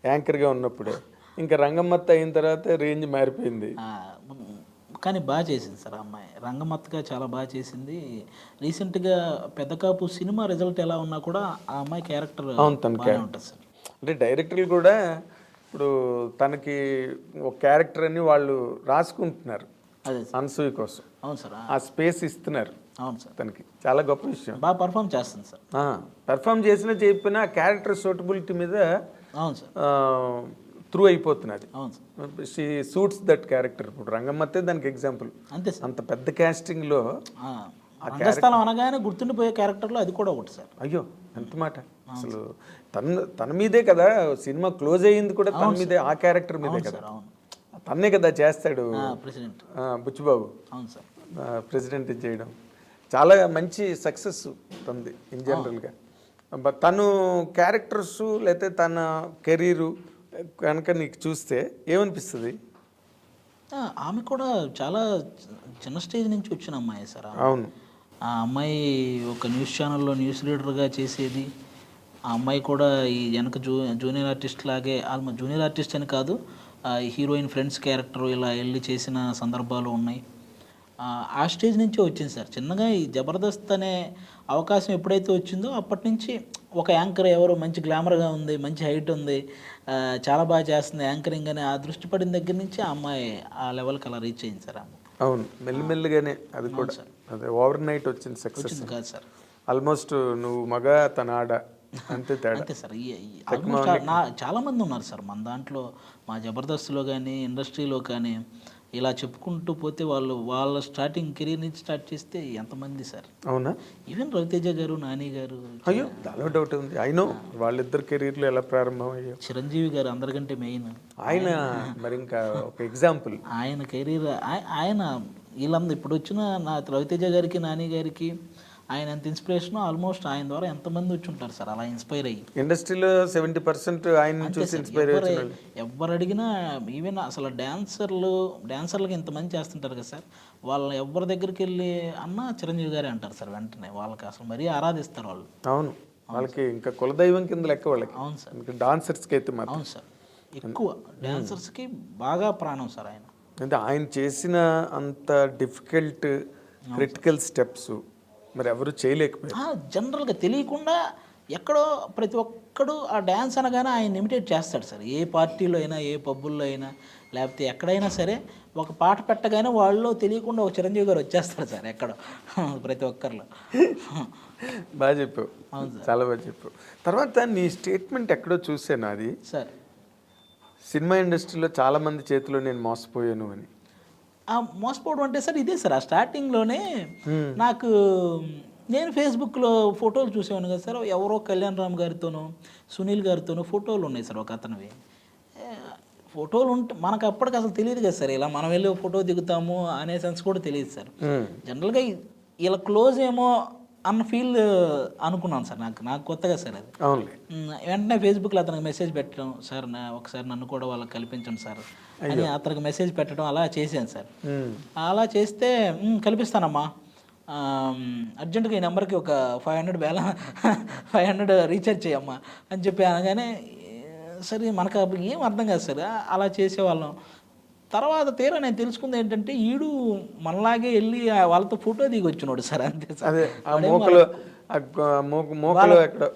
యాంకర్గా ఉన్నప్పుడే. ఇంకా రంగమ్మత్త అయిన తర్వాత రేంజ్ మారిపోయింది. కానీ బాగా చేసింది సార్ ఆ అమ్మాయి. రంగమత్తగా చాలా బాగా చేసింది. రీసెంట్గా పెద్ద కాపు సినిమా రిజల్ట్ ఎలా ఉన్నా కూడా ఆ అమ్మాయి క్యారెక్టర్ ఉంటుంది సార్. అంటే డైరెక్టర్లు కూడా ఇప్పుడు తనకి ఒక క్యారెక్టర్ అని వాళ్ళు రాసుకుంటున్నారు అదే అనసూయ కోసం. అవును సార్. ఆ స్పేస్ ఇస్తున్నారు. అవును సార్. తనకి చాలా గొప్ప విషయం. బాగా పర్ఫామ్ చేస్తుంది సార్. పర్ఫామ్ చేసినా చెప్పినా క్యారెక్టర్ సూటబిలిటీ మీద అవును సార్ త్రూ అయిపోతున్నది. అవును sir. She suits that character. ఇప్పుడు రంగమ్మత్తే దానికి ఎగ్జాంపుల్. అంతే సార్. అంత పెద్ద కాస్టింగ్లో రంగస్థలం అనగానే గుర్తుండిపోయే క్యారెక్టర్లో అది కూడా ఒకటి సార్. అయ్యో, ఎంత మాట. అసలు తన మీదే కదా సినిమా క్లోజ్ అయ్యింది కూడా, తన మీదే, ఆ క్యారెక్టర్ మీదే కదా. తన్నే కదా చేస్తాడు ప్రెసిడెంట్ బుచ్చిబాబు. అవును సార్. ప్రెసిడెంట్ చేయడం చాలా మంచి సక్సెస్ తనది ఇన్ జనరల్గా. తను క్యారెక్టర్స్ లేకపోతే తన కెరీరు కనుక నీకు చూస్తే ఏమనిపిస్తుంది? ఆమె కూడా చాలా చిన్న స్టేజ్ నుంచి వచ్చిన అమ్మాయి సార్. అవును. ఆ అమ్మాయి ఒక న్యూస్ ఛానల్లో న్యూస్ రీడర్గా చేసేది. ఆ అమ్మాయి కూడా ఈ వెనక జూనియర్ ఆర్టిస్ట్ లాగే, జూనియర్ ఆర్టిస్ట్ అని కాదు, హీరోయిన్ ఫ్రెండ్స్ క్యారెక్టర్ ఇలా వెళ్ళి చేసిన సందర్భాలు ఉన్నాయి. ఆ స్టేజ్ నుంచే వచ్చింది సార్. చిన్నగా ఈ జబర్దస్త్ అనే అవకాశం ఎప్పుడైతే వచ్చిందో అప్పటి నుంచి ఒక యాంకర్ ఎవరో మంచి గ్లామర్గా ఉంది, మంచి హైట్ ఉంది, చాలా బాగా చేస్తుంది యాంకరింగ్ అని ఆ దృష్టి పడిన దగ్గర నుంచి ఆ అమ్మాయి ఆ లెవెల్కి అలా రీచ్ అయింది సార్. అవును, మెల్లిమెల్లిగానే అది కూడా. అదే ఓవర్ నైట్ వచ్చింది సక్సెస్ కాదు సార్. ఆల్మోస్ట్ నువ్వు మగ తన ఆడ అంతే తేడా. అంతే సార్. చాలా మంది ఉన్నారు సార్ మన దాంట్లో, మా జబర్దస్త్లో కానీ ఇండస్ట్రీలో కానీ ఇలా చెప్పుకుంటూ పోతే వాళ్ళ స్టార్టింగ్ కెరీర్ నుంచి స్టార్ట్ చేస్తే ఎంతమంది సార్. అవునా? ఈవెన్ రవితేజ గారు, నాని గారు, అయ్యో దానిలో డౌట్ ఉంది. అయినో వాళ్ళిద్దరు కెరీర్లు ఎలా ప్రారంభం అయ్యో. చిరంజీవి గారు అందరికంటే మెయిన్. ఆయన మరి ఇంకా ఒక ఎగ్జాంపుల్. ఆయన కెరీర్ ఆయన వీళ్ళందరూ ఇప్పుడు వచ్చిన నా రవితేజ గారికి, నాని గారికి ఆయన ఎంత ఇన్స్పిరేషన్, ఆల్మోస్ట్ ఆయన ద్వారా ఎంతమంది వచ్చి ఉంటారు సార్ అలా ఇన్స్పైర్ అయ్యి. ఇండస్ట్రీలో 70% ఆయన చూసి ఇన్స్పైర్ అయ్యారు. ఎవరు అడిగినా ఈవెన్ అసలు డాన్సర్లకి ఇంతమంది చేస్తుంటారు కదా సార్, వాళ్ళ ఎవరి దగ్గరికి వెళ్ళి అన్న చిరంజీవి గారే అంటారు సార్ వెంటనే. వాళ్ళకి అసలు మరీ ఆరాధిస్తారు వాళ్ళు. అవును, వాళ్ళకి ఇంకా కులదైవం కింద లెక్క వాళ్ళకి. అవును సార్. ఇంకా డాన్సర్స్కి అయితే మాత్రం. అవును సార్, ఎక్కువ డాన్సర్స్కి బాగా ప్రాణం సార్ ఆయన. అంటే ఆయన చేసిన అంత డిఫికల్ట్ క్రిటికల్ స్టెప్స్ మరి ఎవరు చేయలేకపోయారు. జనరల్గా తెలియకుండా ఎక్కడో ప్రతి ఒక్కడు ఆ డ్యాన్స్ అనగానే ఆయన ఇమిటేట్ చేస్తాడు సార్. ఏ పార్టీలో అయినా, ఏ పబ్బుల్లో అయినా, లేకపోతే ఎక్కడైనా సరే ఒక పాట పెట్టగానే వాళ్ళు తెలియకుండా ఒక చిరంజీవి గారు వచ్చేస్తారు సార్ ఎక్కడో ప్రతి ఒక్కరిలో. బాగా చెప్పావు. అవును సార్, చాలా బాగా చెప్పావు. తర్వాత నీ స్టేట్మెంట్ ఎక్కడో చూసాను అది సార్, సినిమా ఇండస్ట్రీలో చాలా మంది చేతిలో నేను మోసపోయాను అని. మోసపోవడం అంటే సార్ ఇదే సార్, ఆ స్టార్టింగ్లోనే నాకు నేను ఫేస్బుక్లో ఫోటోలు చూసేవాను కదా సార్, ఎవరో కళ్యాణ్ రామ్ గారితోనూ, సునీల్ గారితోనూ ఫోటోలు ఉన్నాయి సార్ ఒక అతనివి. ఫోటోలు ఉంటే మనకు అప్పటికి అసలు తెలియదు కదా సార్, ఇలా మనం వెళ్ళి ఫోటో దిగుతాము అనే సెన్స్ కూడా తెలియదు సార్. జనరల్గా ఇలా క్లోజ్ ఏమో అన్న ఫీల్ అనుకున్నాను సార్. నాకు కొత్తగా సార్ అది. వెంటనే ఫేస్బుక్లో అతనికి మెసేజ్ పెట్టడం, సార్ ఒకసారి నన్ను కూడా వాళ్ళకి కల్పించండి సార్ అని అతనికి మెసేజ్ పెట్టడం అలా చేశాను సార్. అలా చేస్తే కల్పిస్తానమ్మా, అర్జెంటుగా ఈ నెంబర్కి ఒక 500 రీఛార్జ్ చేయమ్మా అని చెప్పి అనగానే సరే మనకు అప్పుడు ఏం అర్థం కాదు సార్, అలా చేసేవాళ్ళం. తర్వాత తీరా నేను తెలుసుకుంది ఏంటంటే ఈడు మనలాగే వెళ్ళి వాళ్ళతో ఫోటో దిగి వచ్చినాడు సార్, అంతే సార్.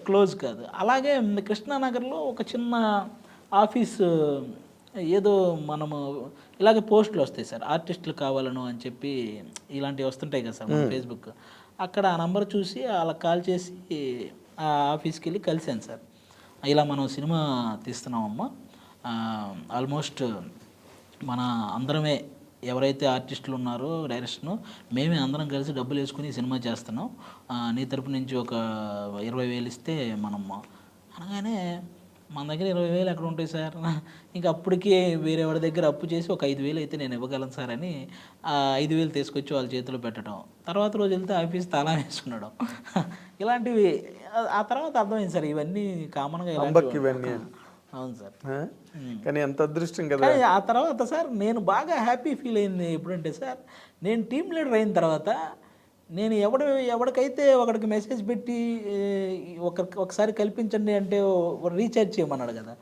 క్లోజ్ కాదు. అలాగే కృష్ణానగర్లో ఒక చిన్న ఆఫీస్, ఏదో మనము ఇలాగే పోస్టులు వస్తాయి సార్, ఆర్టిస్టులు కావాలను అని చెప్పి ఇలాంటివి వస్తుంటాయి కదా సార్ మన ఫేస్బుక్. అక్కడ ఆ నంబర్ చూసి వాళ్ళకి కాల్ చేసి ఆ ఆఫీస్కి వెళ్ళి కలిసాను సార్. ఇలా మనం సినిమా తీస్తున్నామమ్మా, ఆల్మోస్ట్ మన అందరమే ఎవరైతే ఆర్టిస్టులు ఉన్నారో డైరెక్షన్ మేమే అందరం కలిసి డబ్బులు వేసుకుని సినిమా చేస్తున్నాం, నీ తరపు నుంచి ఒక 20,000 ఇస్తే మనం అనగానే మన దగ్గర 20,000 ఎక్కడ ఉంటాయి సార్, ఇంకా అప్పటికే వేరే వాడి దగ్గర అప్పు చేసి ఒక 5,000 అయితే నేను ఇవ్వగలను సార్ అని 5,000 తీసుకొచ్చి వాళ్ళ చేతిలో పెట్టడం. తర్వాత రోజు వెళ్తే ఆఫీస్ తాళం వేసుకున్నాడు. ఇలాంటివి ఆ తర్వాత అర్థమైంది సార్, ఇవన్నీ కామన్గా ఇవన్నీ. అవును సార్, కానీ ఎంత అదృష్టం కదా. ఆ తర్వాత సార్ నేను బాగా హ్యాపీ ఫీల్ అయింది ఎప్పుడంటే సార్, నేను టీమ్ లీడర్ అయిన తర్వాత నేను ఎవడికైతే ఒకడికి మెసేజ్ పెట్టి ఒకసారి కల్పించండి అంటే రీఛార్జ్ చేయమన్నాడు కదా,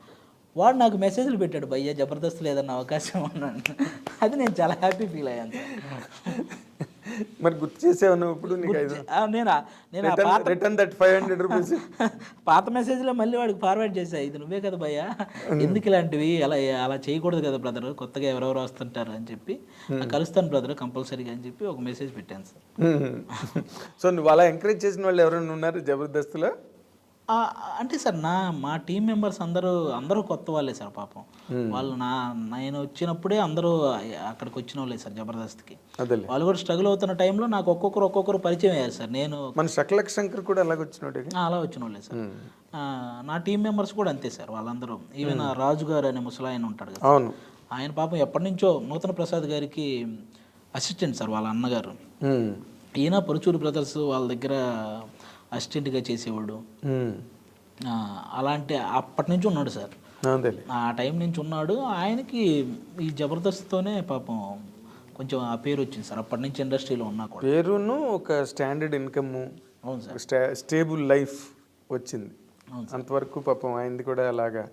వాడు నాకు మెసేజ్లు పెట్టాడు, భయ్యా జబర్దస్త్ లేదన్న అవకాశం అన్నాడు. అది నేను చాలా హ్యాపీ ఫీల్ అయ్యాను సార్. మరి గుర్తు చేసావు ఇప్పుడు? నేను పాత మెసేజ్లో మళ్ళీ వాడికి ఫార్వర్డ్ చేసా, ఇది నువ్వే కదా భయ్యా, ఎందుకు ఇలాంటివి అలా చేయకూడదు కదా బ్రదర్, కొత్తగా ఎవరెవరు వస్తుంటారు అని చెప్పి, కలుస్తాను బ్రదర్ కంపల్సరీగా అని చెప్పి ఒక మెసేజ్ పెట్టాను సార్. సో నువ్వు అలా ఎంకరేజ్ చేసిన వాళ్ళు ఎవరైనా ఉన్నారు జబర్దస్త్లో? అంటే సార్ మా టీం మెంబర్స్ అందరూ కొత్త వాళ్ళే సార్ పాపం. వాళ్ళు నేను వచ్చినప్పుడే అందరూ అక్కడికి వచ్చిన వాళ్ళే సార్ జబర్దస్త్కి. వాళ్ళు కూడా స్ట్రగుల్ అవుతున్న టైంలో నాకు ఒక్కొక్కరు పరిచయం అయ్యారు సార్. నేను మన శంకర్ కూడా అలాగ వచ్చినోడే, అలా వచ్చిన వాళ్ళే సార్. నా టీం మెంబర్స్ కూడా అంతే సార్, వాళ్ళందరూ. ఈవెన్ రాజు గారు అనే ముసలాయన ఉంటాడు కదా, ఆయన పాపం ఎప్పటి నుంచో నూతన ప్రసాద్ గారికి అసిస్టెంట్ సార్, వాళ్ళ అన్నగారు. ఈయన పరుచూరు బ్రదర్స్ వాళ్ళ దగ్గర అసిస్టెంట్గా చేసేవాడు. అలాంటి అప్పటి నుంచి ఉన్నాడు సార్, ఆ టైం నుంచి ఉన్నాడు. ఆయనకి ఈ జబర్దస్త్తోనే పాపం కొంచెం ఆ పేరు వచ్చింది సార్, అప్పటి నుంచి ఇండస్ట్రీలో ఉన్నా కూడా. పేరును ఒక స్టాండర్డ్ ఇన్కమ్, అవును సార్, స్టేబుల్ లైఫ్ వచ్చింది. అంతవరకు పాపం ఆయనది కూడా అలాగా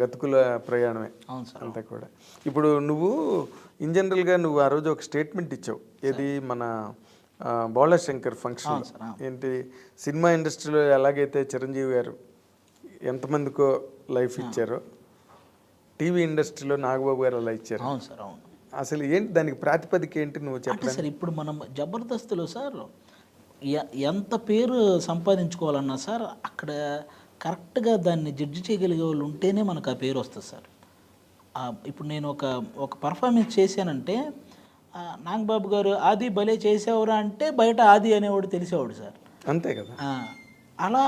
గతుకుల ప్రయాణమే. అవును సార్, అంతా కూడా. ఇప్పుడు నువ్వు ఇన్ జనరల్గా నువ్వు ఆ రోజు ఒక స్టేట్మెంట్ ఇచ్చావు, ఏది మన బాలశంకర్ ఫంక్షన్. ఏంటి, సినిమా ఇండస్ట్రీలో ఎలాగైతే చిరంజీవి గారు ఎంతమందికో లైఫ్ ఇచ్చారో, టీవీ ఇండస్ట్రీలో నాగబాబు గారు అలా ఇచ్చారు. అవును సార్, అవును. అసలు ఏంటి దానికి ప్రాతిపదిక ఏంటి నువ్వు చెప్పండి సార్. ఇప్పుడు మనం జబర్దస్త్లో సార్ ఎంత పేరు సంపాదించుకోవాలన్నా సార్, అక్కడ కరెక్ట్గా దాన్ని జడ్జి చేయగలిగే వాళ్ళు ఉంటేనే మనకు ఆ పేరు వస్తుంది సార్. ఇప్పుడు నేను ఒక పర్ఫార్మెన్స్ చేశానంటే నాగబాబు గారు ఆది భలే చేసేవారు అంటే బయట ఆది అనేవాడు తెలిసేవాడు సార్. అంతే కదా. అలా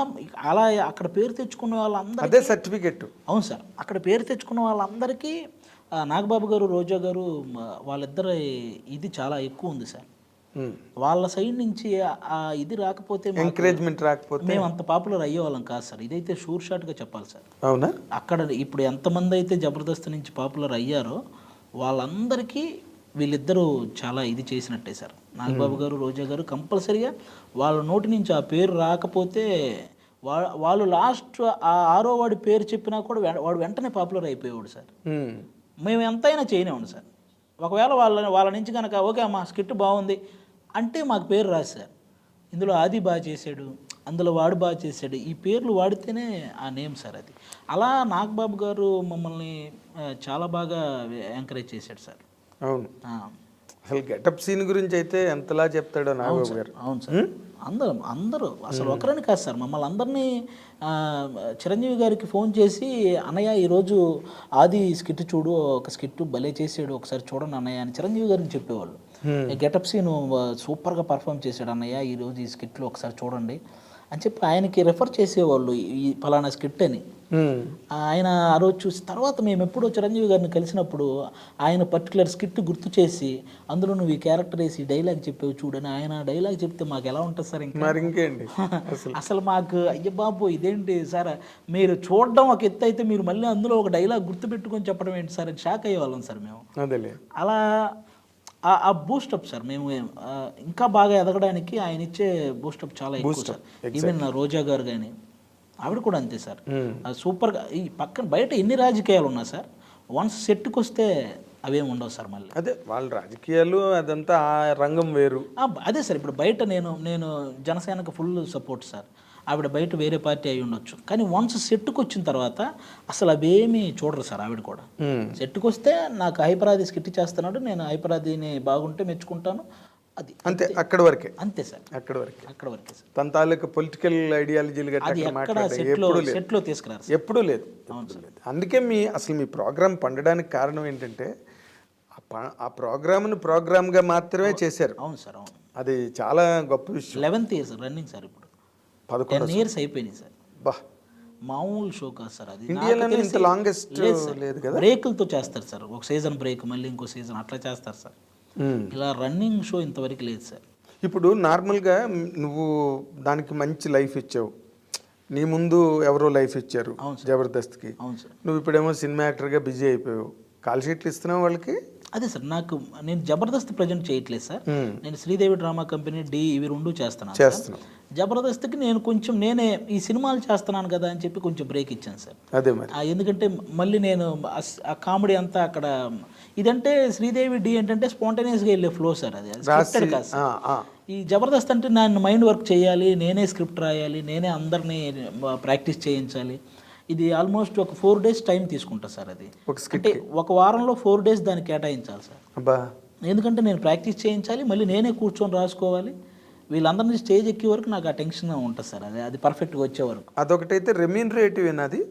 అలా అక్కడ పేరు తెచ్చుకున్న వాళ్ళందరూ అదే సర్టిఫికెట్. అవును సార్, అక్కడ పేరు తెచ్చుకున్న వాళ్ళందరికీ నాగబాబు గారు రోజా గారు వాళ్ళిద్దరు ఇది చాలా ఎక్కువ ఉంది సార్. వాళ్ళ సైడ్ నుంచి ఇది రాకపోతే ఎంకరేజ్మెంట్ రాకపోతే మేము అంత పాపులర్ అయ్యేవాళ్ళం కాదు సార్. ఇదైతే షూర్ షాట్గా చెప్పాలి సార్. అవునా? అక్కడ ఇప్పుడు ఎంతమంది అయితే జబర్దస్త్ నుంచి పాపులర్ అయ్యారో వాళ్ళందరికీ వీళ్ళిద్దరూ చాలా ఇది చేసినట్టే సార్. నాగబాబు గారు రోజా గారు కంపల్సరీగా వాళ్ళ నోటి నుంచి ఆ పేరు రాకపోతే వాళ్ళు లాస్ట్ ఆ 6వ వాడి పేరు చెప్పినా కూడా వాడు వెంటనే పాపులర్ అయిపోయేవాడు సార్. మేము ఎంతైనా చేయనివ్వండి సార్. ఒకవేళ వాళ్ళ నుంచి కనుక ఓకే అమ్మా స్కిట్ బాగుంది అంటే మాకు పేరు రాదు సార్. ఇందులో ఆది బాగా చేశాడు, అందులో వాడు బాగా చేశాడు, ఈ పేర్లు వాడితేనే ఆ నేమ్ సార్. అది అలా నాగబాబు గారు మమ్మల్ని చాలా బాగా ఎంకరేజ్ చేశాడు సార్. అవును. అసలు గెటప్ సీన్ గురించి అయితే ఎంతలా చెప్తాడో నాగబాబు గారు. అవును సార్. అందరూ అసలు ఒకరని కాదు సార్, మమ్మల్ని అందరినీ చిరంజీవి గారికి ఫోన్ చేసి అన్నయ్య ఈరోజు ఆది స్కిట్ చూడు, ఒక స్కిట్ భలే చేసాడు, ఒకసారి చూడండి అన్నయ్య అని చిరంజీవి గారికి చెప్పేవాళ్ళు. గెటప్ సీన్ సూపర్గా పర్ఫామ్ చేశాడు అన్నయ్య, ఈరోజు ఈ స్కిట్లో ఒకసారి చూడండి అని చెప్పి ఆయనకి రెఫర్ చేసేవాళ్ళు ఈ ఫలానా స్కిట్ అని. ఆయన ఆ రోజు చూసి తర్వాత మేము ఎప్పుడో చిరంజీవి గారిని కలిసినప్పుడు ఆయన పర్టికులర్ స్కిట్ గుర్తు చేసి అందులో నువ్వు ఈ క్యారెక్టర్ వేసి డైలాగ్ చెప్పేవి చూడని ఆయన డైలాగ్ చెప్తే మాకు ఎలా ఉంటుంది సార్? ఇంకేంటి అసలు మాకు అయ్య బాబు ఇదేంటి సార్, మీరు చూడడం ఒక ఎత్తు అయితే మీరు మళ్ళీ అందులో ఒక డైలాగ్ గుర్తుపెట్టుకొని చెప్పడం ఏంటి సార్ అని షాక్ అయ్యేవాళ్ళం సార్ మేము. అలా ఆ బూస్టప్ సార్ మేము ఇంకా బాగా ఎదగడానికి ఆయన ఇచ్చే బూస్టప్ చాలా ఎక్కువ సార్. ఈవెన్ రోజా గారు కానీ ఆవిడ కూడా అంతే సార్. సూపర్గా ఈ పక్కన బయట ఎన్ని రాజకీయాలు ఉన్నా సార్ వన్స్ సెట్కి వస్తే అవేం ఉండవు సార్. మళ్ళీ అదే వాళ్ళ రాజకీయాలు అదంతా ఆ రంగం వేరు. అదే సార్ ఇప్పుడు బయట నేను జనసేనకు ఫుల్ సపోర్ట్ సార్. ఆవిడ బయట వేరే పార్టీ అయి ఉండొచ్చు కానీ వన్స్ సెట్కి వచ్చిన తర్వాత అసలు అవేమీ చూడరు సార్. ఆవిడ కూడా సెట్కి వస్తే నాకు హైపరాది స్కిట్ చేస్తున్నాడు, నేను హైపరాదిని బాగుంటే మెచ్చుకుంటాను, అది అంతే. అక్కడ వరకే. అంతే సార్, అక్కడ వరకే సార్. తన తాలూకు పొలిటికల్ ఐడియాలజీలు సెట్లో తీసుకున్నారు ఎప్పుడూ లేదు. అందుకే అసలు మీ ప్రోగ్రామ్ పండడానికి కారణం ఏంటంటే ఆ ప్రోగ్రామ్గా మాత్రమే చేశారు. అవును సార్, అవును. అది చాలా గొప్ప విషయం. 11th years running sir. ఇప్పుడు 11 years అయిపోయినాయి సార్. మామూలు షో కాదు సార్. అది ఇండియాలోనే ఇంత లాంగెస్ట్ లేదు కదా. బ్రేకులతో చేస్తారు సార్, ఒక సీజన్ బ్రేక్ మళ్ళీ ఇంకో సీజన్ అట్లా చేస్తారు సార్. ఇలా రన్నింగ్ షో ఇంతవరకు లేదు సార్. ఇప్పుడు నార్మల్గా నువ్వు దానికి మంచి లైఫ్ ఇచ్చావు, నీ ముందు ఎవరో లైఫ్ ఇచ్చారు జబర్దస్త్కి. నువ్వు ఇప్పుడేమో సినిమా యాక్టర్గా బిజీ అయిపోయావు, కాల్ షీట్లు ఇస్తున్నావు వాళ్ళకి. అదే సార్, నేను జబర్దస్త్ ప్రజెంట్ చేయట్లేదు సార్. నేను శ్రీదేవి డ్రామా కంపెనీ ఇవి 2 చేస్తున్నాను. జబర్దస్త్కి నేనే ఈ సినిమాలు చేస్తున్నాను కదా అని చెప్పి కొంచెం బ్రేక్ ఇచ్చాను సార్. అదే మరి ఎందుకంటే మళ్ళీ నేను ఆ కామెడీ అంతా అక్కడ ఇదంటే శ్రీదేవి ఏంటంటే స్పాంటేనియస్గా వెళ్ళే ఫ్లో సార్. అది స్క్రిప్టెడ్ కాదు సార్. ఈ జబర్దస్త్ అంటే నేను మైండ్ వర్క్ చేయాలి, నేనే స్క్రిప్ట్ రాయాలి, నేనే అందరినీ ప్రాక్టీస్ చేయించాలి. ఇది ఆల్మోస్ట్ ఒక 4 days టైం తీసుకుంటా సార్. అది అంటే ఒక వారంలో 4 days దాన్ని కేటాయించాలి సార్. ఎందుకంటే నేను ప్రాక్టీస్ చేయించాలి, మళ్ళీ నేనే కూర్చొని రాసుకోవాలి. వీళ్ళందరినీ స్టేజ్ ఎక్కే వరకు నాకు ఆ టెన్షన్ ఉంటుంది సార్. అది పర్ఫెక్ట్గా వచ్చే వరకు. అదొకటైతే రెమ్యూనరేటివ్ అది,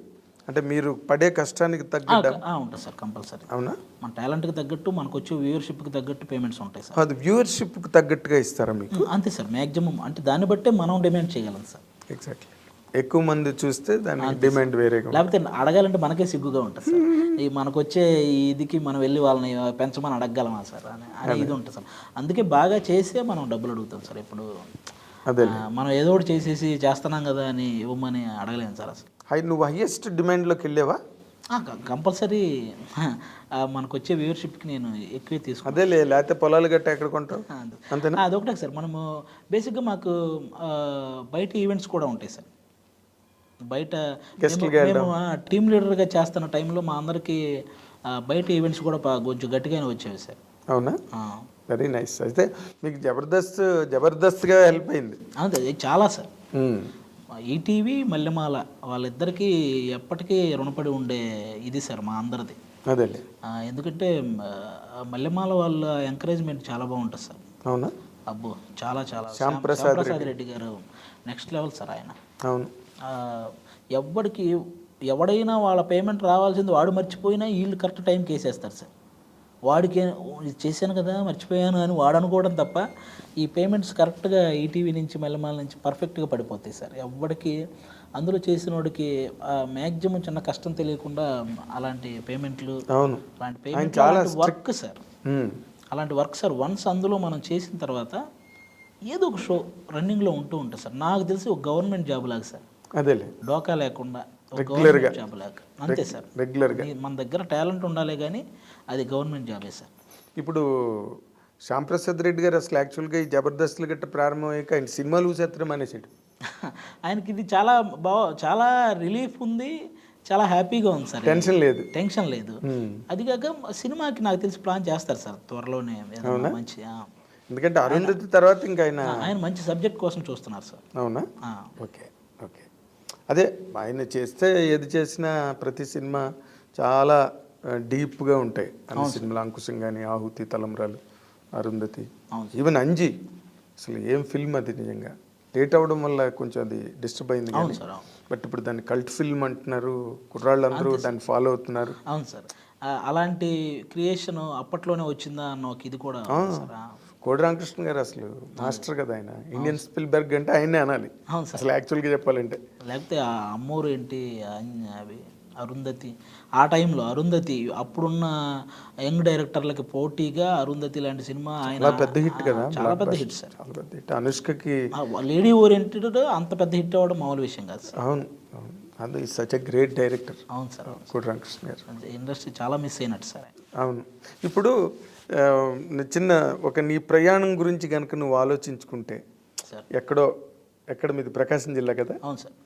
అంటే మీరు పడే కష్టానికి తగ్గట్టు ఉంటుంది సార్ కంపల్సరీ. అవునా? మన టాలెంట్కి తగ్గట్టు మనకు వచ్చే వ్యూవర్షిప్కి తగ్గట్టు పేమెంట్స్ ఉంటాయి సార్. అది వ్యూవర్షిప్కి తగ్గట్టుగా ఇస్తారా మీకు? అంతే సార్, మ్యాక్సిమం అంటే దాన్ని బట్టే మనం డిమాండ్ చేయగలం సార్. ఎగ్జాక్ట్లీ. ఎక్కువ మంది చూస్తే దాని డిమాండ్ వేరే, లేకపోతే అడగాలంటే మనకే సిగ్గుగా ఉంటుంది సార్. ఈ మనకు వచ్చే ఇదికి మనం వెళ్ళి వాళ్ళని పెంచమని అడగగలమా సార్ అని ఇది ఉంటుంది సార్. అందుకే బాగా చేసే మనం డబ్బులు అడుగుతాం సార్. ఇప్పుడు అదే మనం ఏదో ఒకటి చేసేసి చేస్తున్నాం కదా అని ఇవ్వమని అడగలేము సార్ అసలు. నువ్వు హైయెస్ట్ డిమాండ్లోకి వెళ్ళావా? కంపల్సరీ మనకు వచ్చే వ్యూవర్షిప్కి నేను ఎక్కువే తీసుకున్నాను. అదే లేకపోతే పొలాలు గట్ట ఎక్కడ కొంటావు అంతేనా? అదొకటే సార్. మనము బేసిక్గా మాకు బయట ఈవెంట్స్ కూడా ఉంటాయి సార్. బయట మేము టీమ్ లీడర్గా చేస్తున్న టైంలో మా అందరికీ బయట ఈవెంట్స్ కూడా కొంచెం గట్టిగానే వచ్చేవి సార్. అవునా? Very nice. అయితే మీకు జబర్దస్త్గా హెల్ప్ అయింది. అదే చాలా సార్. ఈటీవీ మల్లెమాల వాళ్ళిద్దరికీ ఎప్పటికీ రుణపడి ఉండే ఇది సార్ మా అందరిది. అదే ఎందుకంటే మల్లెమాల వాళ్ళ ఎంకరేజ్మెంట్ చాలా బాగుంటుంది సార్. అవునా? అబ్బో చాలా శ్యాంప్రసాద్ రెడ్డి గారు నెక్స్ట్ లెవెల్ సార్ ఆయన. అవును. ఎవ్వడికి ఎవడైనా వాళ్ళ పేమెంట్ రావాల్సింది వాడు మర్చిపోయినా వీళ్ళు కరెక్ట్ టైంకి వేసేస్తారు సార్. వాడికి ఇది చేశాను కదా మర్చిపోయాను అని వాడు అనుకోవడం తప్ప ఈ పేమెంట్స్ కరెక్ట్గా ఈటీవీ నుంచి మెల్లమాల నుంచి పర్ఫెక్ట్గా పడిపోతాయి సార్. ఎవరికి అందులో చేసిన వాడికి మ్యాక్సిమం చిన్న కష్టం తెలియకుండా అలాంటి పేమెంట్లు, అలాంటి పేమెంట్ వర్క్ సార్, అలాంటి వర్క్ సార్ వన్స్ అందులో మనం చేసిన తర్వాత ఏదో ఒక షో రన్నింగ్లో ఉంటూ ఉంటుంది సార్. నాకు తెలిసి ఒక గవర్నమెంట్ జాబ్ లాగా సార్, అదేలే డోకా లేకుండా గవర్నమెంట్ జాబ్ లాగా అంతే సార్. రెగ్యులర్గా మన దగ్గర టాలెంట్ ఉండాలి కానీ అది గవర్నమెంట్ జాబే సార్. ఇప్పుడు శ్యాంప్రసాద్ రెడ్డి గారు అసలు యాక్చువల్గా ఈ జబర్దస్త్లు గట్ట ప్రారంభమయ్యాక ఆయన సినిమాలు చూసేత్తడం అనేసాడు. ఆయనకి ఇది చాలా రిలీఫ్ ఉంది, చాలా హ్యాపీగా ఉంది సార్. టెన్షన్ లేదు. అది కాక సినిమాకి నాకు తెలిసి ప్లాన్ చేస్తారు సార్ త్వరలోనే మంచి. ఎందుకంటే అరుంధతి తర్వాత ఇంకా ఆయన మంచి సబ్జెక్ట్ కోసం చూస్తున్నారు సార్. అవునా? ఓకే. అదే ఆయన చేస్తే ఏది చేసినా ప్రతి సినిమా చాలా డీప్గా ఉంటాయి అన్ని సినిమాలు. అంకుశం కానీ, ఆహుతి, తలంబ్రాలు, అరుంధతి, ఈవెన్ అంజి, అసలు ఏం ఫిల్మ్ అది. నిజంగా లేట్ అవ్వడం వల్ల కొంచెం అది డిస్టర్బ్ అయింది కానీ, బట్ ఇప్పుడు దాన్ని కల్ట్ ఫిల్మ్ అంటున్నారు, కుర్రాళ్ళందరూ దాన్ని ఫాలో అవుతున్నారు. అవును సార్, అలాంటి క్రియేషన్ అప్పట్లోనే వచ్చిందా అన్న ఒక ఇది కూడా. కోడి రామకృష్ణ గారు అసలు మాస్టర్ కదా ఆయన. ఇండియన్ స్పిల్బర్గ్ అంటే ఆయనే అనాలి అసలు యాక్చువల్గా చెప్పాలంటే. లేకపోతే ఆ అమ్మూరు ఏంటి అవి అరుంధతి, ఆ టైంలో అరుంధతి అప్పుడున్న యంగ్ డైరెక్టర్లకి పోటీగా అరుంధతి లాంటి సినిమా ఆయన పెద్ద హిట్ కదా, చాలా పెద్ద హిట్ సార్. చాలా పెద్ద హిట్. అనుష్కకి లేడీ ఓరియంటెడ్ అంత పెద్ద హిట్ అవ్వడం మామూలు విషయం కాదు సార్. అవును, అది సచ్ ఎ గ్రేట్ డైరెక్టర్. అవును సార్, కోడి రామకృష్ణ గారు. ఇండస్ట్రీ చాలా మిస్ అయినట్టు సార్. అవును. ఇప్పుడు చిన్న ఒక నీ ప్రయాణం గురించి కనుక నువ్వు ఆలోచించుకుంటే, ఎక్కడ మీది ప్రకాశం జిల్లా కదా? అవును సార్.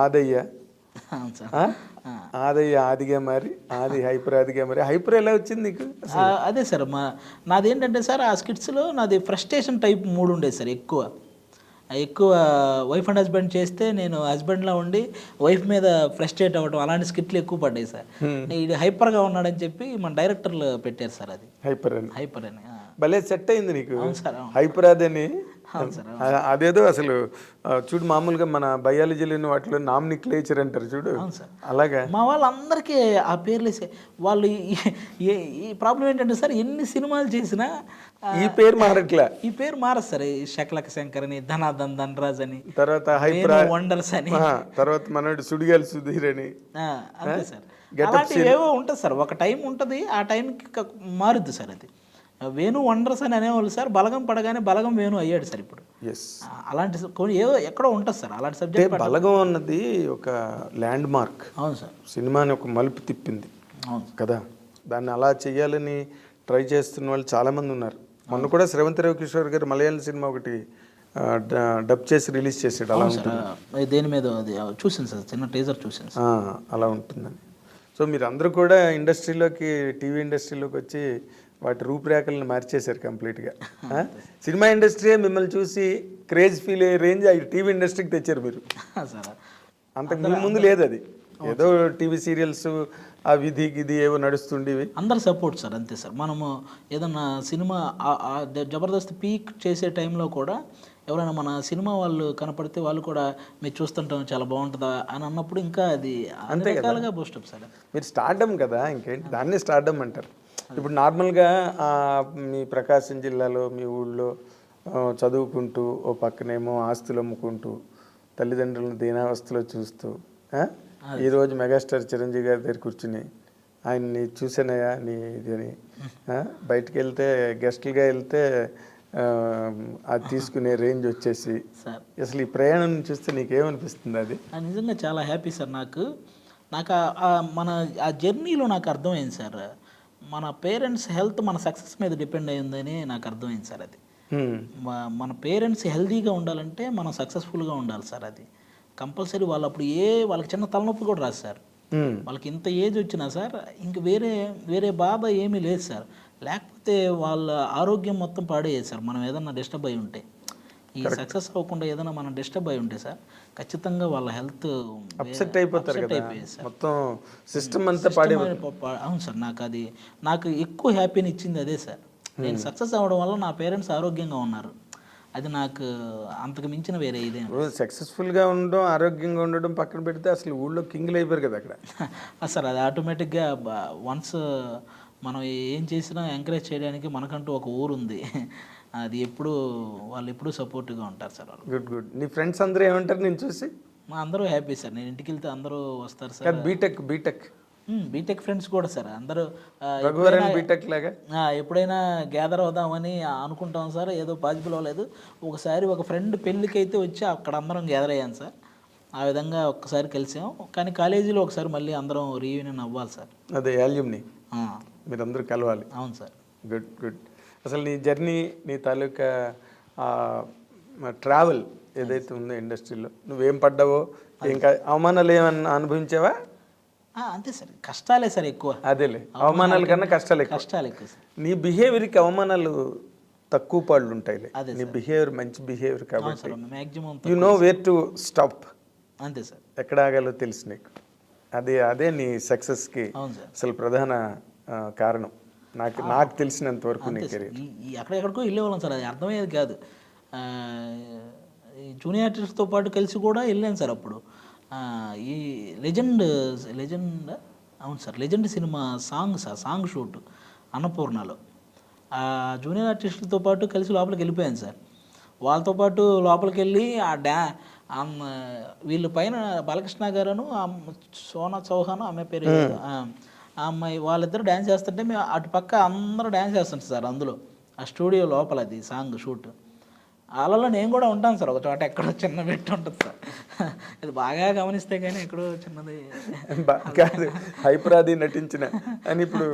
ఆదయ్య ఆదిగా మరి ఆది హైపర్ ఆదిగా మరి హైపర్ ఎలా వచ్చింది నీకు? అదే సార్, నాదేంటంటే సార్ ఆ స్కిట్స్లో నాది ఫ్రస్ట్రేషన్ టైప్ మూడు ఉండేది సార్. ఎక్కువ వైఫ్ అండ్ హస్బెండ్ చేస్తే నేను హస్బెండ్లా ఉండి వైఫ్ మీద ఫ్రస్ట్రేట్ అవ్వడం, అలాంటి స్కిట్లు ఎక్కువ పడ్డాయి సార్. ఇది హైపర్గా ఉన్నాడని చెప్పి మన డైరెక్టర్లు పెట్టారు సార్. అది హైపర్ అని భలే సెట్ అయింది నీకు హైపర్ అదని. అదేదో అసలు చూడు, మామూలుగా మన బయాలజీలోని వాటిలో నామినిక్లేచర్ అంటారు చూడు, అలాగా మా వాళ్ళందరికీ ఆ పేర్లు వాళ్ళు. ఈ ప్రాబ్లం ఏంటంటే సార్, ఎన్ని సినిమాలు చేసినా ఈ పేరు మారట్లే. ఈ పేరు మారదు సార్. శకలక శంకర్ అని, ధనాధన్ ధనరాజ్ అని, తర్వాత హైపర్ వండర్స్ అని, తర్వాత మనోడు సుడిగాలి సుధీర్ అని, అంతే సార్. అలాంటివి ఏవో ఉంటుంది సార్. ఒక టైం ఉంటుంది, ఆ టైంకి మారుద్ది సార్. అది వేణు వండర్స్ అని అనేవాళ్ళు సార్. బలగం పడగానే బలగం వేణు అయ్యాడు సార్ ఇప్పుడు. అలాంటి ఏదో ఎక్కడో ఉంటుంది సార్ అలాంటి సబ్జెక్ట్. బలగం అన్నది ఒక ల్యాండ్ మార్క్. అవును సార్. సినిమాని ఒక మలుపు తిప్పింది కదా. దాన్ని అలా చేయాలని ట్రై చేస్తున్న వాళ్ళు చాలామంది ఉన్నారు. మొన్న కూడా శ్రవంతి రవికిషోర్ గారు మలయాళం సినిమా ఒకటి డబ్ చేసి రిలీజ్ చేసాడు. అలా ఉంటుంది. దేని మీద అది చూసాను సార్, చిన్న టీజర్ చూసాను. అలా ఉంటుందని. సో మీరు అందరూ కూడా ఇండస్ట్రీలోకి, టీవీ ఇండస్ట్రీలోకి వచ్చి వాటి రూపురేఖలను మార్చేశారు కంప్లీట్గా. సినిమా ఇండస్ట్రీ మిమ్మల్ని చూసి క్రేజ్ ఫీల్ అయ్యే రేంజ్ టీవీ ఇండస్ట్రీకి తెచ్చారు మీరు. అంతకు ముందు లేదు అది. ఏదో టీవీ సీరియల్స్ ఆ విధి గిది ఏవో నడుస్తుండేవి. అందరు సపోర్ట్ సార్, అంతే సార్. మనము ఏదన్నా సినిమా జబర్దస్త్ పీక్ చేసే టైంలో కూడా ఎవరైనా మన సినిమా వాళ్ళు కనపడితే వాళ్ళు కూడా మీరు చూస్తుంటాం చాలా బాగుంటుందా అని అన్నప్పుడు ఇంకా అది అంతే రకాలుగా బూస్టప్ సార్. మీరు స్టార్డమ్ కదా, ఇంకేంటి దాన్నే స్టార్డమ్ అంటారు. ఇప్పుడు నార్మల్గా మీ ప్రకాశం జిల్లాలో మీ ఊళ్ళో చదువుకుంటూ ఓ పక్కనేమో ఆస్తులు అమ్ముకుంటూ తల్లిదండ్రులను దీనావస్థలో చూస్తూ ఈరోజు మెగాస్టార్ చిరంజీవి గారి దగ్గర కూర్చుని ఆయన్ని చూసానయా నీ ఇది అని బయటికి వెళ్తే గెస్ట్లుగా వెళ్తే అది తీసుకునే రేంజ్ వచ్చేసి అసలు ఈ ప్రయాణం చూస్తే నీకేమనిపిస్తుంది? అది నిజంగా చాలా హ్యాపీ సార్. నాకు మన ఆ జర్నీలో నాకు అర్థమైంది సార్, మన పేరెంట్స్ హెల్త్ మన సక్సెస్ మీద డిపెండ్ అయ్యిందని నాకు అర్థమైంది సార్. అది మన పేరెంట్స్ హెల్తీగా ఉండాలంటే మనం సక్సెస్ఫుల్గా ఉండాలి సార్. అది కంపల్సరీ. వాళ్ళు అప్పుడు వాళ్ళకి చిన్న తలనొప్పి కూడా రాదు సార్. వాళ్ళకి ఇంత ఏజ్ వచ్చినా సార్ ఇంక వేరే బాధ ఏమీ లేదు సార్. లేకపోతే వాళ్ళ ఆరోగ్యం మొత్తం పాడేది సార్. మనం ఏదన్నా డిస్టర్బ్ అయి ఉంటే, ఈ సక్సెస్ అవ్వకుండా ఏదైనా మనం డిస్టర్బ్ అయి ఉంటే సార్ ఖచ్చితంగా వాళ్ళ హెల్త్ అప్సెట్ అయిపోతారు కదా, మొత్తం సిస్టమ్ అంతా పాడైపోతుంది. అవును సార్. నాకు ఎక్కువ హ్యాపీని ఇచ్చింది అదే సార్. నేను సక్సెస్ అవ్వడం వల్ల నా పేరెంట్స్ ఆరోగ్యంగా ఉన్నారు. అది నాకు అంతకు మించిన వేరే ఇదే సక్సెస్ఫుల్గా ఉండడం, ఆరోగ్యంగా ఉండడం పక్కన పెడితే అసలు ఊళ్ళో కింగ్లు అయిపోయారు కదా అక్కడ. సార్ అది ఆటోమేటిక్గా వన్స్ మనం ఏం చేసినా ఎంకరేజ్ చేయడానికి మనకంటూ ఒక ఊరు ఉంది. అది ఎప్పుడు వాళ్ళు ఎప్పుడూ సపోర్టివ్గా ఉంటారు సార్ వాళ్ళు. Good good. నీ ఫ్రెండ్స్ అందరూ ఏమంటారు నేను చూసి? మా అందరూ హ్యాపీ సార్. నేను ఇంటికి వెళ్తే అందరూ వస్తారు sir. BTech BTech BTech friends కూడా సార్ అందరూ రఘువరన్ బీటెక్ లాగా ఎప్పుడైనా గ్యాదర్ అవుదామని అనుకుంటాం సార్. ఏదో పాజిబుల్ అవ్వలేదు. ఒకసారి ఒక ఫ్రెండ్ పెళ్ళికి అయితే వచ్చి అక్కడ అందరం గ్యాదర్ అయ్యాను సార్. ఆ విధంగా ఒక్కసారి కలిసాం. కానీ కాలేజీలో ఒకసారి మళ్ళీ అందరం రీయూనియన్ అవ్వాలి సార్. అదే యాల్యూమ్ని మీరందరూ కలవాలి. అవును సార్. Good good. అసలు నీ జర్నీ, నీ తాలూకా ట్రావెల్ ఏదైతే ఉందో ఇండస్ట్రీలో నువ్వేం పడ్డావో, ఇంకా అవమానాలు ఏమన్నా అనుభవించావా? అంతే సార్, కష్టాలే సార్ ఎక్కువ. అదేలే, అవమానాల కన్నా కష్టాలు ఎక్కువ. సార్ నీ బిహేవియర్కి అవమానాలు తక్కువ పాళ్ళు ఉంటాయిలే. నీ బిహేవియర్ మంచి బిహేవియర్ కాబట్టి maximum you know where to stop. అంతే సార్, ఎక్కడ ఆగాలో తెలుసు నీకు. అదే నీ సక్సెస్కి అసలు ప్రధాన కారణం నాకు తెలిసినంత వరకు. నీ కెరీర్ ఎక్కడెక్కడికో వెళ్ళేవాళ్ళం సార్, అది అర్థమయ్యేది కాదు. జూనియర్ ఆర్టిస్ట్తో పాటు కలిసి కూడా వెళ్ళాను సార్. అప్పుడు ఈ లెజెండ్ అవును sir, legend cinema song shoot అన్నపూర్ణలో జూనియర్ ఆర్టిస్టులతో పాటు కలిసి లోపలికి వెళ్ళిపోయాను సార్. వాళ్ళతో పాటు లోపలికి వెళ్ళి వీళ్ళ పైన బాలకృష్ణ గారును సోనా చౌహాన్ ఆమె పేరు ఆ అమ్మాయి, వాళ్ళిద్దరు డ్యాన్స్ చేస్తుంటే మేము అటు పక్క అందరూ డ్యాన్స్ చేస్తుంటాం సార్. అందులో ఆ స్టూడియో లోపల అది సాంగ్ షూట్. వాళ్ళలో నేను కూడా ఉంటాను సార్. ఒక చోట ఎక్కడో చిన్న పెట్టి ఉంటుంది సార్. అది బాగా గమనిస్తే కానీ ఎక్కడో చిన్నది కాదు. హైపరాది నటించిన అని ఇప్పుడు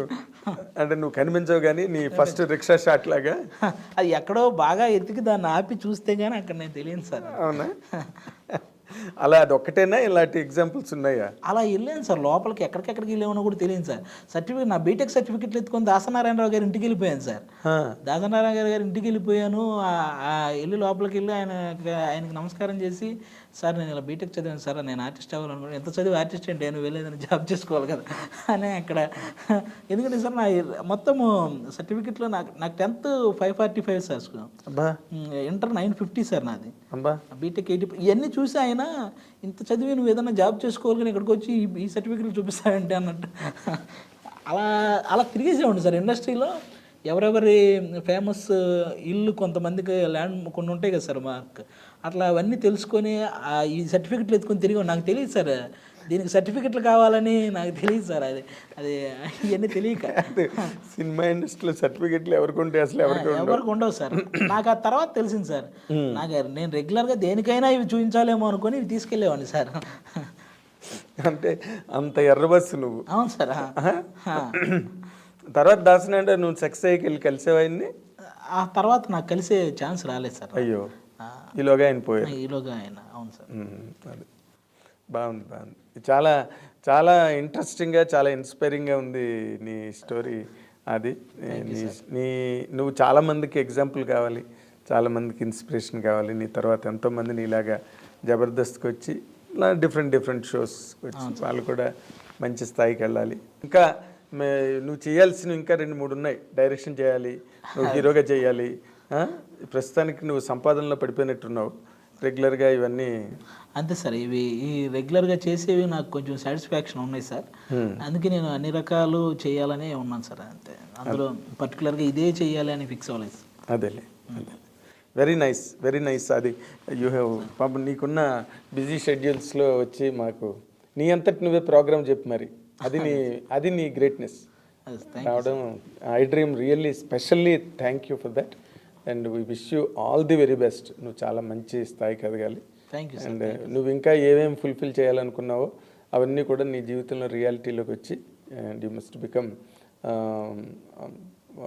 అంటే నువ్వు కనిపించవు కానీ నీ ఫస్ట్ రిక్షా షాట్ లాగా అది ఎక్కడో బాగా ఎతికి దాన్ని ఆపి చూస్తే కానీ అక్కడ నేను తెలియదు సార్. అవునా? అలా అది ఒక్కటేనా, ఇలాంటి ఎగ్జాంపుల్స్ ఉన్నాయా? అలా వెళ్ళాను సార్ లోపలికి. ఎక్కడికెక్కడికి వెళ్ళామో కూడా తెలియదు సార్. సర్టిఫికేట్ నా బీటెక్ సర్టిఫికెట్లు ఎత్తుకొని దాసనారాయణరావు గారి ఇంటికి వెళ్ళిపోయాను సార్. దాసనారాయణ గారి ఇంటికి వెళ్ళిపోయాను. వెళ్ళి లోపలికి వెళ్ళి ఆయనకి నమస్కారం చేసి, సార్ నేను ఇలా బీటెక్ చదివాను సార్, నేను ఆర్టిస్ట్ అవ్వాలనుకున్నాను. ఎంత చదివి ఆర్టిస్ట్ అంటే నేను వెళ్ళేదని జాబ్ చేసుకోవాలి కదా అని అక్కడ. ఎందుకంటే సార్ నా మొత్తము సర్టిఫికెట్లో నాకు 10th 545 సార్, ఇంటర్ 950 సార్ నాది, బీటెక్ 80. ఇవన్నీ చూసి ఆయన ఇంత చదివి నువ్వు ఏదైనా జాబ్ చేసుకోవాలి కానీ ఇక్కడికి వచ్చి ఈ సర్టిఫికెట్లు చూపిస్తాయంటే అన్నట్టు అలా తిరిగేసేవాడు సార్ ఇండస్ట్రీలో. ఎవరెవరి ఫేమస్ ఇల్లు కొంతమందికి ల్యాండ్ కొన్ని ఉంటాయి కదా సార్ మాకు, అట్లా అవన్నీ తెలుసుకొని ఈ సర్టిఫికెట్లు ఎత్తుకొని తిరిగి. నాకు తెలియదు సార్ దీనికి సర్టిఫికెట్లు కావాలని, నాకు తెలియదు సార్. అది ఇవన్నీ తెలియక సినిమా ఇండస్ట్రీలో సర్టిఫికెట్లు ఎవరికి ఉంటాయి అసలు? ఎవరికి ఉండవు సార్. నాకు ఆ తర్వాత తెలిసింది సార్. నేను రెగ్యులర్గా దేనికైనా ఇవి చూపించాలేమో అనుకొని ఇవి తీసుకెళ్ళేవాడిని సార్. అంటే అంత ఎర్ర బస్సు నువ్వు. అవును సార్. తర్వాత దాసనారాయణ నువ్వు సక్సెస్ అయ్యి కలిసేవాడిని. ఆ తర్వాత నాకు కలిసే ఛాన్స్ రాలేదు సార్. అయ్యో, ఈలోగా ఆయన పోయారు. ఈలోగా ఆయన. అవును సార్. అది బాగుంది. చాలా చాలా ఇంట్రెస్టింగ్గా, చాలా ఇన్స్పైరింగ్గా ఉంది నీ స్టోరీ. అది నువ్వు చాలామందికి ఎగ్జాంపుల్ కావాలి, చాలామందికి ఇన్స్పిరేషన్ కావాలి. నీ తర్వాత ఎంతోమంది నీలాగా జబర్దస్త్కి వచ్చి ఇలా డిఫరెంట్ షోస్కి వచ్చి వాళ్ళు కూడా మంచి స్థాయికి వెళ్ళాలి. ఇంకా నువ్వు చేయాల్సినవి ఇంకా 2-3 ఉన్నాయి. డైరెక్షన్ చేయాలి, నువ్వు హీరోగా చేయాలి. ప్రస్తుతానికి నువ్వు సంపాదనలో పడిపోయినట్టున్నావు రెగ్యులర్గా ఇవన్నీ. అంతే సార్, ఈ రెగ్యులర్గా చేసేవి నాకు కొంచెం సాటిస్ఫాక్షన్ ఉన్నాయి సార్. అందుకే నేను అన్ని రకాలు చేయాలనే ఉన్నాను సార్. అంతే, అందులో పర్టికులర్గా ఇదే చేయాలి అని ఫిక్స్ అవ్వలేదు. అదేలే, వెరీ నైస్. అది యూ హ్యావ్ పాపం నీకున్న బిజీ షెడ్యూల్స్లో వచ్చి మాకు నీ అంతటి నువ్వే ప్రోగ్రామ్ చెప్పి మరి అది నీ గ్రేట్నెస్ రావడం. I dream really specially thank you for that and we wish you all the very best. నువ్వు చాలా మంచి స్థాయికి ఎదగాలి. అండ్ నువ్వు ఇంకా ఏమేమి ఫుల్ఫిల్ చేయాలనుకున్నావో అవన్నీ కూడా నీ జీవితంలో రియాలిటీలోకి వచ్చి and you must become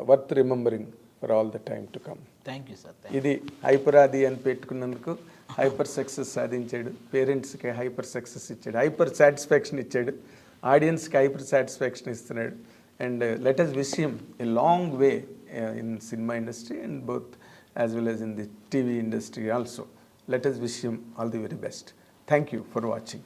worth remembering for all the time to come. Thank you sir. ఇది హైపరాది అని పెట్టుకున్నందుకు హైపర్ సక్సెస్ సాధించాడు, పేరెంట్స్కి హైపర్ సక్సెస్ ఇచ్చాడు, హైపర్ సాటిస్ఫాక్షన్ ఇచ్చాడు, ఆడియన్స్కి హైపర్ సాటిస్ఫాక్షన్ ఇస్తున్నాడు. And let us wish him a long way in cinema industry and both as well as in the TV industry also. Let us wish him all the very best. Thank you for watching.